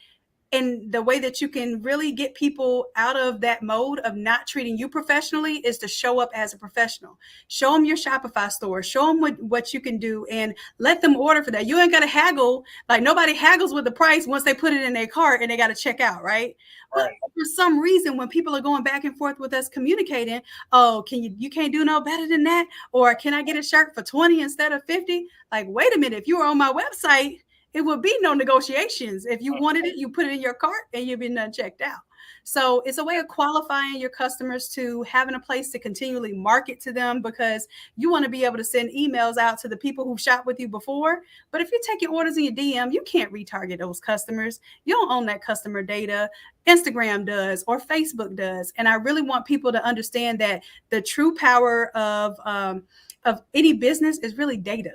And the way that you can really get people out of that mode of not treating you professionally is to show up as a professional. Show them your Shopify store. Show them what you can do and let them order for that. You ain't got to haggle. Like, nobody haggles with the price once they put it in their cart and they got to check out, right? But for some reason, when people are going back and forth with us communicating, oh, you can't do no better than that? Or can I get a shirt for 20 instead of 50? Like, wait a minute, if you were on my website, it would be no negotiations. If you wanted it, you put it in your cart and you've been checked out. So it's a way of qualifying your customers to having a place to continually market to them, because you want to be able to send emails out to the people who shopped with you before. But if you're taking orders in your DM, you can't retarget those customers. You don't own that customer data. Instagram does, or Facebook does. And I really want people to understand that the true power of any business is really data.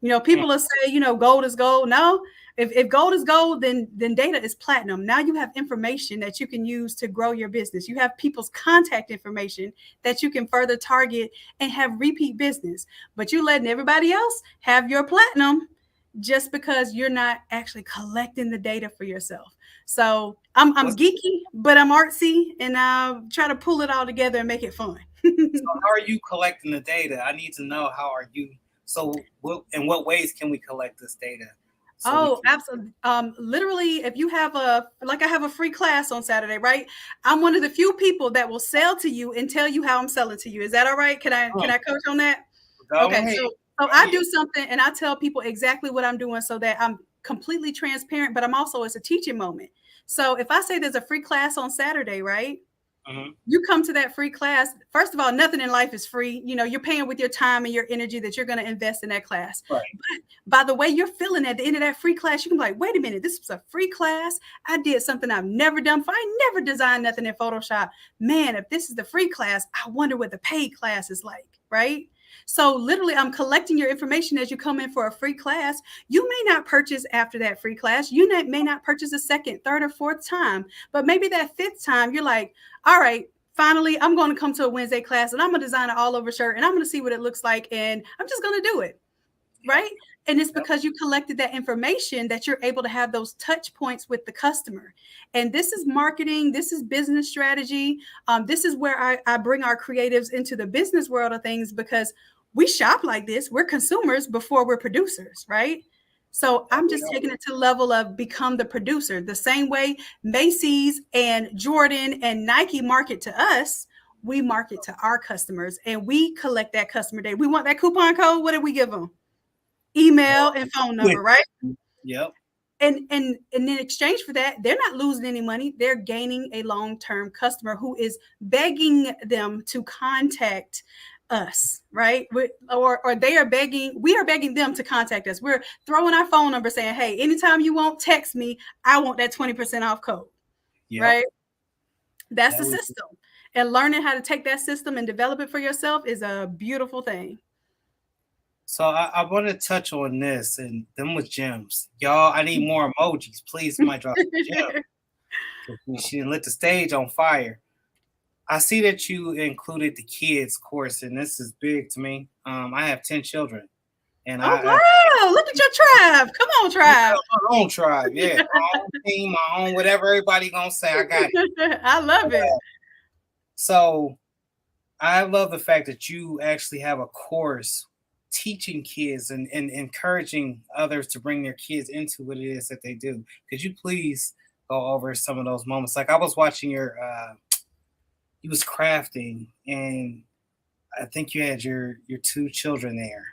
You know, people will say, you know, gold is gold. No, if gold is gold, then data is platinum. Now you have information that you can use to grow your business. You have people's contact information that you can further target and have repeat business. But you're letting everybody else have your platinum just because you're not actually collecting the data for yourself. So I'm geeky, but I'm artsy, and I try to pull it all together and make it fun. So how are you collecting the data? I need to know, how are you? So in what ways can we collect this data? Absolutely. Literally, if you have I have a free class on Saturday, right? I'm one of the few people that will sell to you and tell you how I'm selling to you. Is that all right? Can I coach on that? Okay. So I do something and I tell people exactly what I'm doing so that I'm completely transparent, but it's a teaching moment. So if I say there's a free class on Saturday, right? You come to that free class. First of all, nothing in life is free. You know, you're paying with your time and your energy that you're going to invest in that class. Right. But by the way you're feeling at the end of that free class, you can be like, wait a minute, this was a free class. I did something I've never done before. I never designed nothing in Photoshop. Man, if this is the free class, I wonder what the paid class is like, right? So literally, I'm collecting your information as you come in for a free class. You may not purchase after that free class. You may not purchase a second, third, or fourth time. But maybe that fifth time, you're like, all right, finally, I'm going to come to a Wednesday class and I'm going to design an all over shirt and I'm going to see what it looks like. And I'm just going to do it. Right. And it's because you collected that information that you're able to have those touch points with the customer. And this is marketing. This is business strategy. This is where I bring our creatives into the business world of things, because we shop like this. We're consumers before we're producers. Right. So I'm just taking it to the level of become the producer. The same way Macy's and Jordan and Nike market to us, we market to our customers and we collect that customer data. We want that coupon code. What do we give them? Email and phone number, right? Yep. And in exchange for that, they're not losing any money. They're gaining a long-term customer who is begging them to contact us, right? Or they are begging, we are begging them to contact us. We're throwing our phone number saying, hey, anytime you want, text me. I want that 20% off code, right? That's the system. And learning how to take that system and develop it for yourself is a beautiful thing. So I want to touch on this, and them with gems. Y'all, I need more emojis. Please, somebody drop some gems. She lit the stage on fire. I see that you included the kids course, and this is big to me. I have 10 children. And wow, look at your tribe. Come on, tribe. My own tribe, yeah. My own team, my own whatever everybody gonna say. I got it. I love it. So I love the fact that you actually have a course teaching kids and encouraging others to bring their kids into what it is that they do. Could you please go over some of those moments? Like, I was watching you was crafting, and I think you had your 2 children there.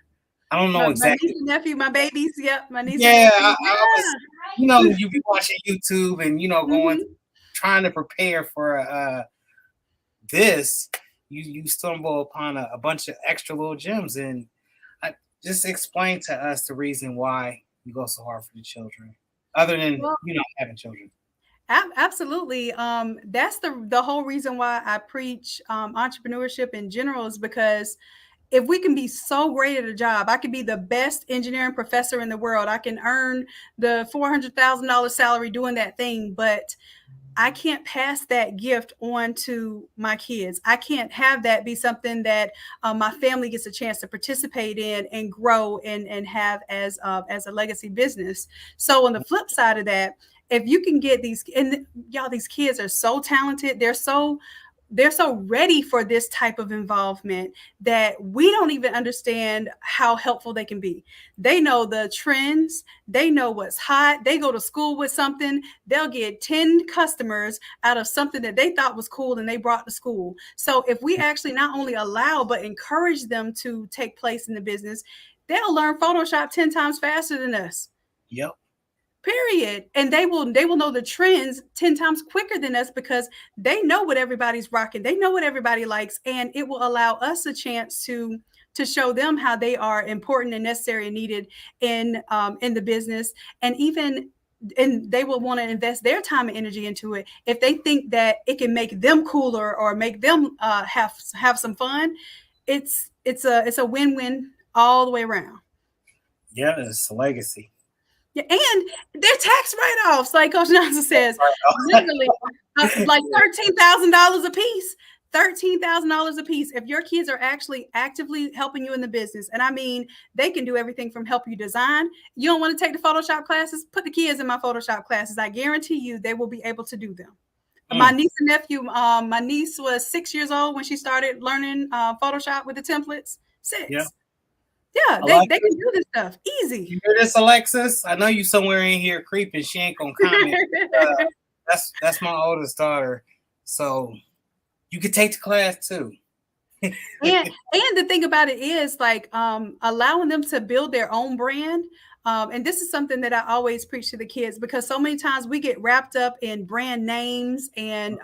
I don't know exactly. My niece and nephew, my babies. Yep, my niece. Yeah, I was, you be watching YouTube and going trying to prepare for this. You stumble upon a bunch of extra little gems, and just explain to us the reason why you go so hard for the children, other than having children. Absolutely. That's the whole reason why I preach entrepreneurship in general, is because if we can be so great at a job, I could be the best engineering professor in the world. I can earn the $400,000 salary doing that thing, but I can't pass that gift on to my kids. I can't have that be something that my family gets a chance to participate in and grow and have as a legacy business. So on the flip side of that, if you can get these, and y'all, these kids are so talented. They're so ready for this type of involvement that we don't even understand how helpful they can be. They know the trends, they know what's hot. They go to school with something, they'll get 10 customers out of something that they thought was cool and they brought to school. So if we actually not only allow but encourage them to take place in the business, they'll learn Photoshop 10 times faster than us. Yep. Period. And they will know the trends 10 times quicker than us, because they know what everybody's rocking. They know what everybody likes, and it will allow us a chance to show them how they are important and necessary and needed in the business. And they will want to invest their time and energy into it if they think that it can make them cooler or make them have some fun. It's a win-win all the way around. Yeah, it's a legacy. Yeah, and they're tax write-offs, like Coach Johnson says, literally, like $13,000 a piece. $13,000 a piece. If your kids are actually actively helping you in the business, and I mean, they can do everything from help you design. You don't want to take the Photoshop classes? Put the kids in my Photoshop classes. I guarantee you, they will be able to do them. My niece and nephew. My niece was 6 years old when she started learning Photoshop with the templates. 6. Yeah. Yeah, they can do this stuff easy. You hear this, Alexis? I know you somewhere in here creeping. She ain't gonna comment. That's my oldest daughter, so you could take the class too. and the thing about it is, like, allowing them to build their own brand. And this is something that I always preach to the kids, because so many times we get wrapped up in brand names and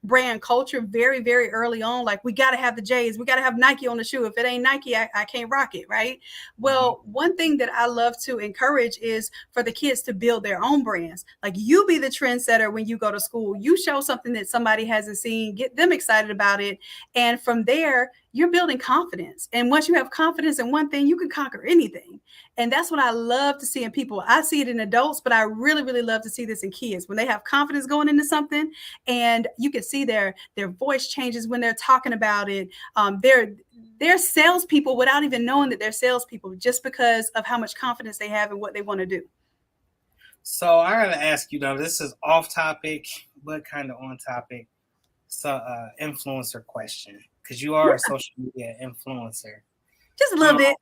brand culture very, very early on. Like, we got to have the J's, we got to have Nike on the shoe. If it ain't Nike, I can't rock it, right? Well, one thing that I love to encourage is for the kids to build their own brands. Like, you be the trendsetter when you go to school. You show something that somebody hasn't seen, get them excited about it. And from there, you're building confidence. And once you have confidence in one thing, you can conquer anything. And that's what I love to see in people. I see it in adults, but I really, really love to see this in kids when they have confidence going into something, and you can see their voice changes when they're talking about it. They're salespeople without even knowing that they're salespeople, just because of how much confidence they have in what they want to do. So I gotta ask you though, this is off topic, but kind of on topic. So influencer question, because you are a social media influencer. Just a little bit.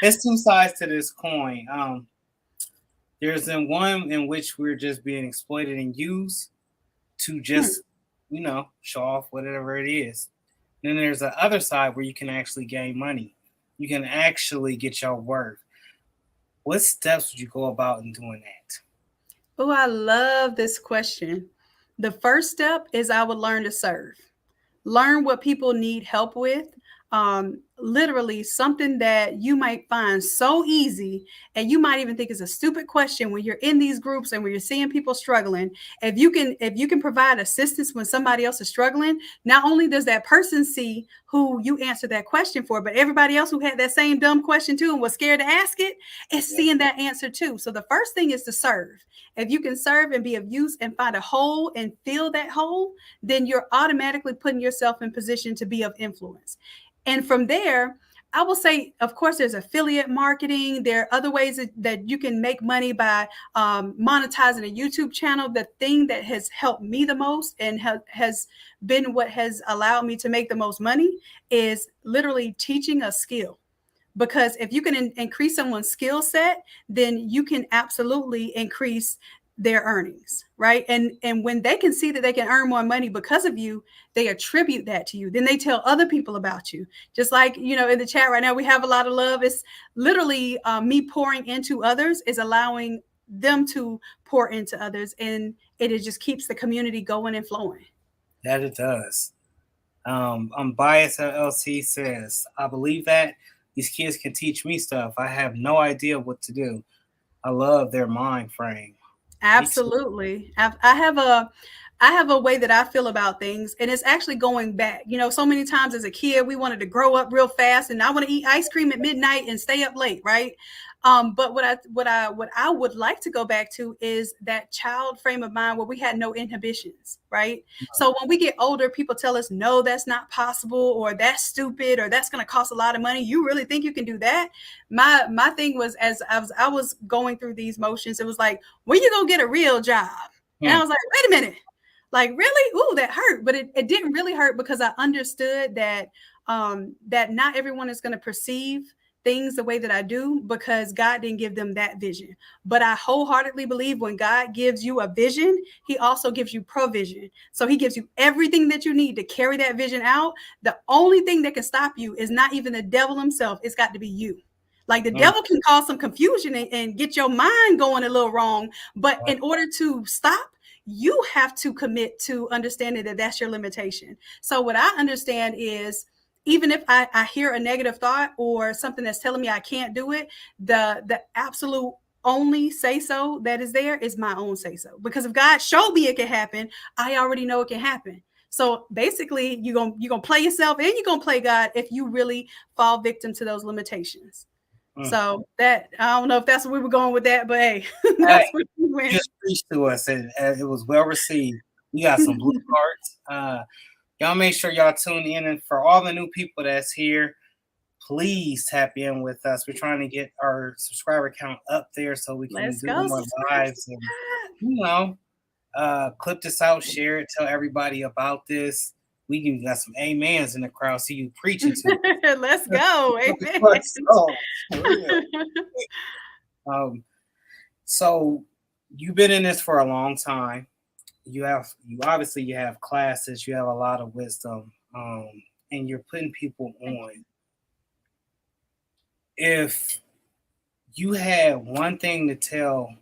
There's two sides to this coin. There's one in which we're just being exploited and used to just, show off whatever it is. Then there's the other side where you can actually gain money. You can actually get your worth. What steps would you go about in doing that? Oh, I love this question. The first step is I would learn to serve. Learn what people need help with. Literally something that you might find so easy, and you might even think is a stupid question when you're in these groups and when you're seeing people struggling. If you can provide assistance when somebody else is struggling, not only does that person see who you answered that question for, but everybody else who had that same dumb question too and was scared to ask it is seeing that answer too. So the first thing is to serve. If you can serve and be of use and find a hole and fill that hole, then you're automatically putting yourself in position to be of influence. And from there, I will say, of course, there's affiliate marketing. There are other ways that you can make money by monetizing a YouTube channel. The thing that has helped me the most and has been what has allowed me to make the most money is literally teaching a skill. Because if you can increase someone's skill set, then you can absolutely increase their earnings, right? And when they can see that they can earn more money because of you, they attribute that to you. Then they tell other people about you. Just like, in the chat right now, we have a lot of love. It's literally me pouring into others is allowing them to pour into others. And it just keeps the community going and flowing. That it does. Unbiased LLC says, I believe that these kids can teach me stuff. I have no idea what to do. I love their mind frame. Absolutely. I have a way that I feel about things, and it's actually going back. You know, so many times as a kid, we wanted to grow up real fast, and I want to eat ice cream at midnight and stay up late, right? But what I would like to go back to is that child frame of mind where we had no inhibitions, right? So when we get older, people tell us, no, that's not possible, or that's stupid, or that's going to cost a lot of money. You really think you can do that? My thing was, as I was going through these motions, it was like, when you gonna get a real job? And I was like, wait a minute, like really? Ooh, that hurt. But it didn't really hurt because I understood that that not everyone is going to perceive things the way that I do because God didn't give them that vision. But I wholeheartedly believe when God gives you a vision, he also gives you provision. So he gives you everything that you need to carry that vision out. The only thing that can stop you is not even the devil himself. It's got to be you. Like the devil can cause some confusion and get your mind going a little wrong. But in order to stop, you have to commit to understanding that that's your limitation. So what I understand is, even if I hear a negative thought or something that's telling me I can't do it, the absolute only say so that is there is my own say so. Because if God showed me it can happen, I already know it can happen. So basically, you're gonna play yourself and you're gonna play God if you really fall victim to those limitations. So that, I don't know if that's where we were going with that, but hey, that's where we went. Just preached to us, and it was well received. We got some blue cards. Y'all make sure y'all tune in, and for all the new people that's here, please tap in with us. We're trying to get our subscriber count up there so we can do more lives and, you know, clip this out, share it, tell everybody about this. We can got some amens in the crowd. See you preaching to. Let's go. Amen. So you've been in this for a long time. You obviously have classes. You have a lot of wisdom, and you're putting people on. If you had one thing to tell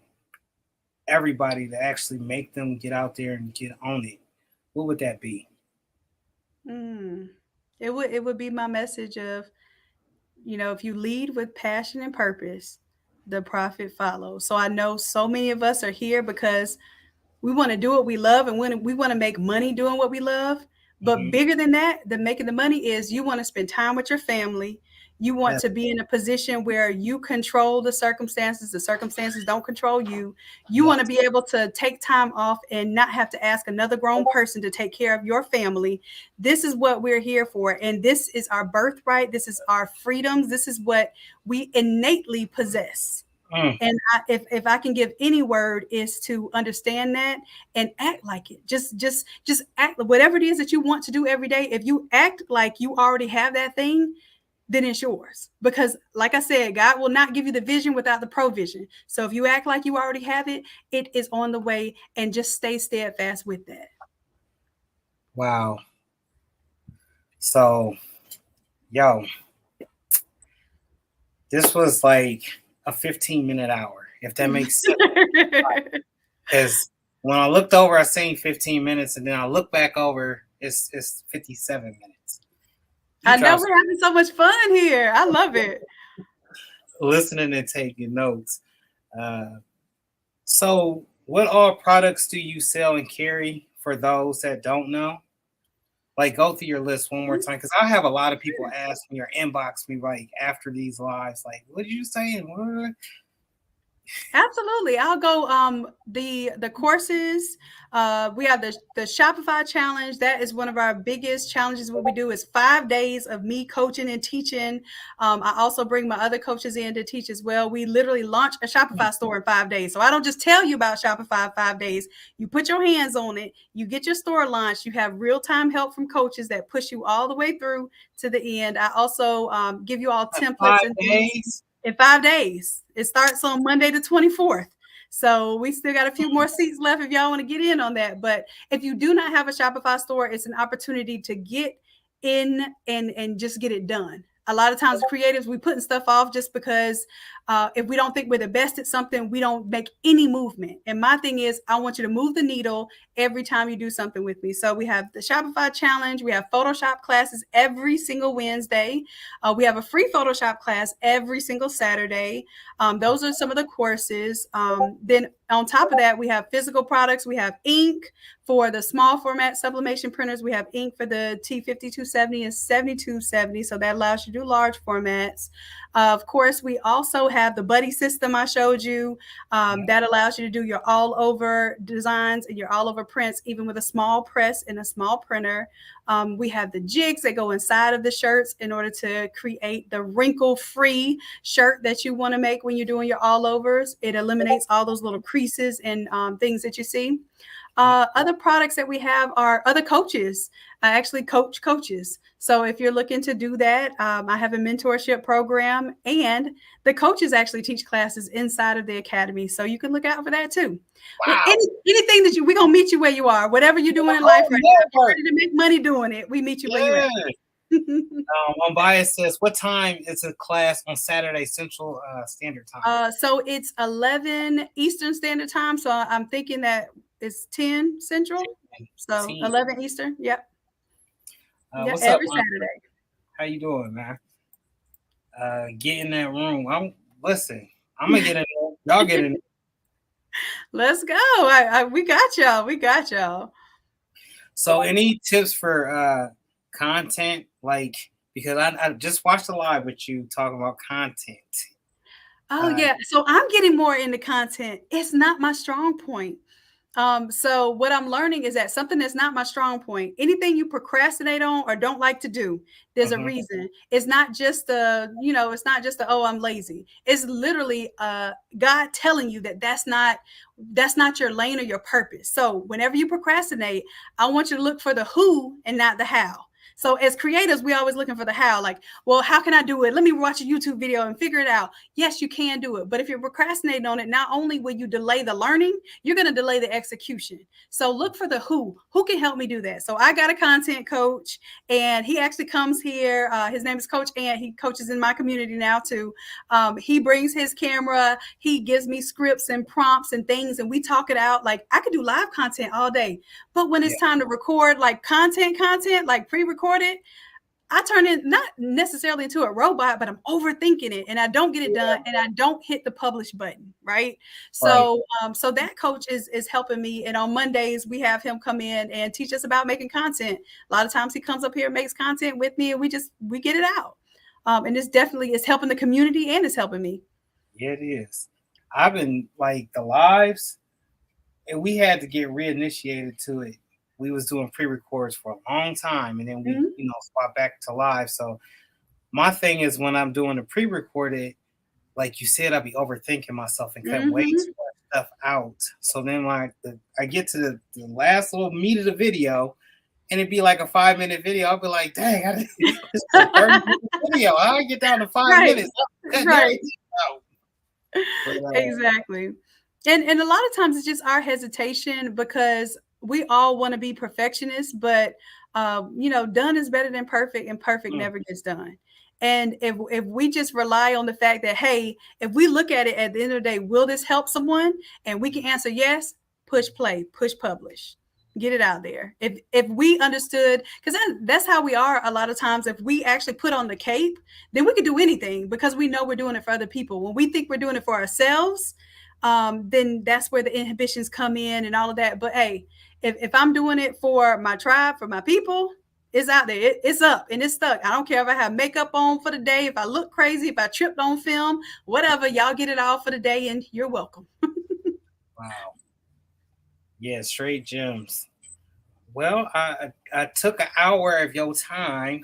everybody to actually make them get out there and get on it, what would that be? It would be my message of, you know, if you lead with passion and purpose, the profit follows. So I know so many of us are here because we want to do what we love and we want to make money doing what we love. But bigger than that, than making the money, is you want to spend time with your family. You want to be in a position where you control the circumstances don't control you. You want to be able to take time off and not have to ask another grown person to take care of your family. This is what we're here for. And this is our birthright. This is our freedoms. This is what we innately possess. And if I can give any word, is to understand that and act like it. Just act, whatever it is that you want to do every day. If you act like you already have that thing, then it's yours. Because like I said, God will not give you the vision without the provision. So if you act like you already have it, it is on the way, and just stay steadfast with that. Wow. So, yo, this was like a 15-minute hour, if that makes sense. Because when I looked over, I seen 15 minutes, and then I look back over, it's 57 minutes. I know we're having so much fun here. I love it. Listening and taking notes. So what all products do you sell and carry for those that don't know? Like, go through your list one more time, because I have a lot of people ask me or inbox me like after these lives, like, what did you say? What? Absolutely. I'll go the courses. We have the Shopify challenge. That is one of our biggest challenges. What we do is 5 days of me coaching and teaching. I also bring my other coaches in to teach as well. We literally launch a Shopify store in 5 days. So I don't just tell you about Shopify in 5 days. You put your hands on it. You get your store launched. You have real-time help from coaches that push you all the way through to the end. I also give you all templates and things. In 5 days. It starts on Monday the 24th. So we still got a few more seats left if y'all want to get in on that. But if you do not have a Shopify store, it's an opportunity to get in and just get it done. A lot of times creatives, we putting stuff off just because if we don't think we're the best at something, we don't make any movement. And my thing is, I want you to move the needle every time you do something with me. So we have the Shopify challenge. We have Photoshop classes every single Wednesday. We have a free Photoshop class every single Saturday. Those are some of the courses. Then on top of that, we have physical products. We have ink for the small format sublimation printers. We have ink for the T5270 and 7270. So that allows you to do large formats. Of course, we also have the buddy system I showed you. That allows you to do your all over designs and your all over prints, even with a small press and a small printer. We have the jigs that go inside of the shirts in order to create the wrinkle-free shirt that you want to make when you're doing your all overs. It eliminates all those little creases and things that you see. Other products that we have are other coaches. I actually coach coaches. So if you're looking to do that, I have a mentorship program, and the coaches actually teach classes inside of the academy. So you can look out for that too. Wow. Anything that we're going to meet you where you are, whatever you're doing in life right now, if you're ready to make money doing it, we meet you where you're at. Unbiased says, what time is the class on Saturday Central Standard Time? So it's 11 Eastern Standard Time. So I'm thinking that it's 10 Central. So 10. 11 Eastern. Yep. What's every up, Saturday. How you doing, man? Get in that room. I'm gonna get in there. Y'all get in there. Let's go. We got y'all. We got y'all. So any tips for content? Like, because I just watched a live with you talking about content. Oh, yeah. So I'm getting more into content. It's not my strong point. So what I'm learning is that something that's not my strong point, anything you procrastinate on or don't like to do, there's a reason. It's not just oh, I'm lazy. It's literally God telling you that that's not your lane or your purpose. So whenever you procrastinate, I want you to look for the who and not the how. So as creators, we're always looking for the how, like, well, how can I do it? Let me watch a YouTube video and figure it out. Yes, you can do it. But if you're procrastinating on it, not only will you delay the learning, you're going to delay the execution. So look for the who can help me do that. So I got a content coach, and he actually comes here. His name is Coach Ant. He coaches in my community now too. He brings his camera. He gives me scripts and prompts and things, and we talk it out. Like, I could do live content all day, but when it's time to record like content, like pre-recorded, I turn it not necessarily into a robot, but I'm overthinking it, and I don't get it done, and I don't hit the publish button, right? So so that coach is helping me, and on Mondays we have him come in and teach us about making content. A lot of times he comes up here and makes content with me, and we get it out. And it's helping the community, and it's helping me. Yeah, it is. I've been like the lives, and we had to get reinitiated to it. We was doing pre-records for a long time, and then we, swap back to live. So my thing is, when I'm doing the pre-recorded, like you said, I'll be overthinking myself and cut way too much stuff out. So then, like, I get to the last little meat of the video, and it'd be like a 5-minute video. I'll be like, dang, I did this 30-minute video. I'll get down to 5 minutes. Right. Exactly. And a lot of times it's just our hesitation, because we all want to be perfectionists, but done is better than perfect, and perfect never gets done. And if we just rely on the fact that, hey, if we look at it at the end of the day, will this help someone? And we can answer yes, push play, push publish, get it out there. If we understood, because that's how we are a lot of times. If we actually put on the cape, then we can do anything, because we know we're doing it for other people. When we think we're doing it for ourselves, then that's where the inhibitions come in and all of that. But hey, if I'm doing it for my tribe, for my people, it's out there. It's up and it's stuck. I don't care if I have makeup on for the day, if I look crazy, if I tripped on film, whatever. Y'all get it all for the day, and you're welcome. Wow. Yeah, straight gems. Well, I took an hour of your time.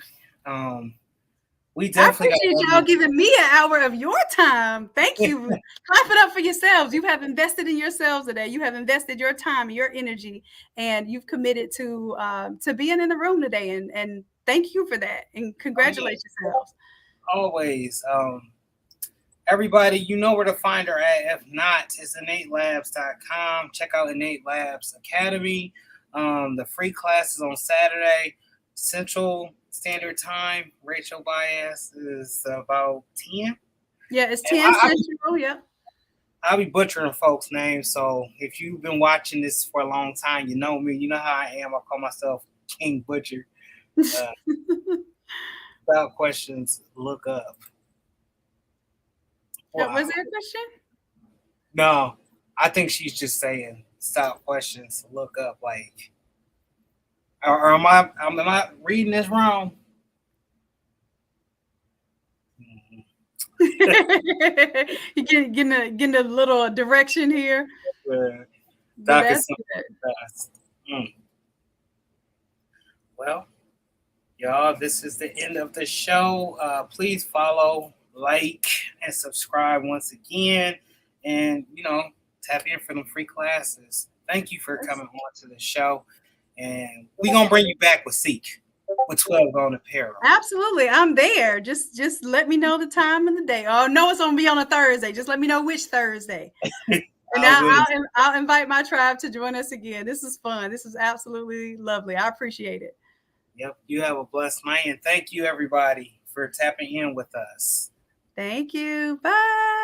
We definitely I appreciate y'all giving me an hour of your time. Thank you. Clap it up for yourselves. You have invested in yourselves today. You have invested your time, your energy, and you've committed to being in the room today. And thank you for that. And congratulate yourselves. Always. Everybody, you know where to find her at. If not, it's innatelabs.com. Check out Innate Labs Academy. The free classes on Saturday. Central Standard Time. Rachel Bias is about 10. Yeah, it's 10 Central. Yeah. I'll be butchering folks' names. So if you've been watching this for a long time, you know me. You know how I am. I call myself King Butcher. Without questions, look up. Wow. Was there a question? No, I think she's just saying stop questions, look up. Like, or am I reading this wrong? You getting a little direction here. That's Well, y'all, this is the end of the show. Please follow, like, and subscribe once again, and tap in for them free classes. Thank you for coming on to the show, and we're gonna bring you back with Seek. With 12 on apparel. Absolutely. I'm there. Just let me know the time and the day. Oh, no, it's going to be on a Thursday. Just let me know which Thursday. And I'll invite my tribe to join us again. This is fun. This is absolutely lovely. I appreciate it. Yep. You have a blessed night. And thank you, everybody, for tapping in with us. Thank you. Bye.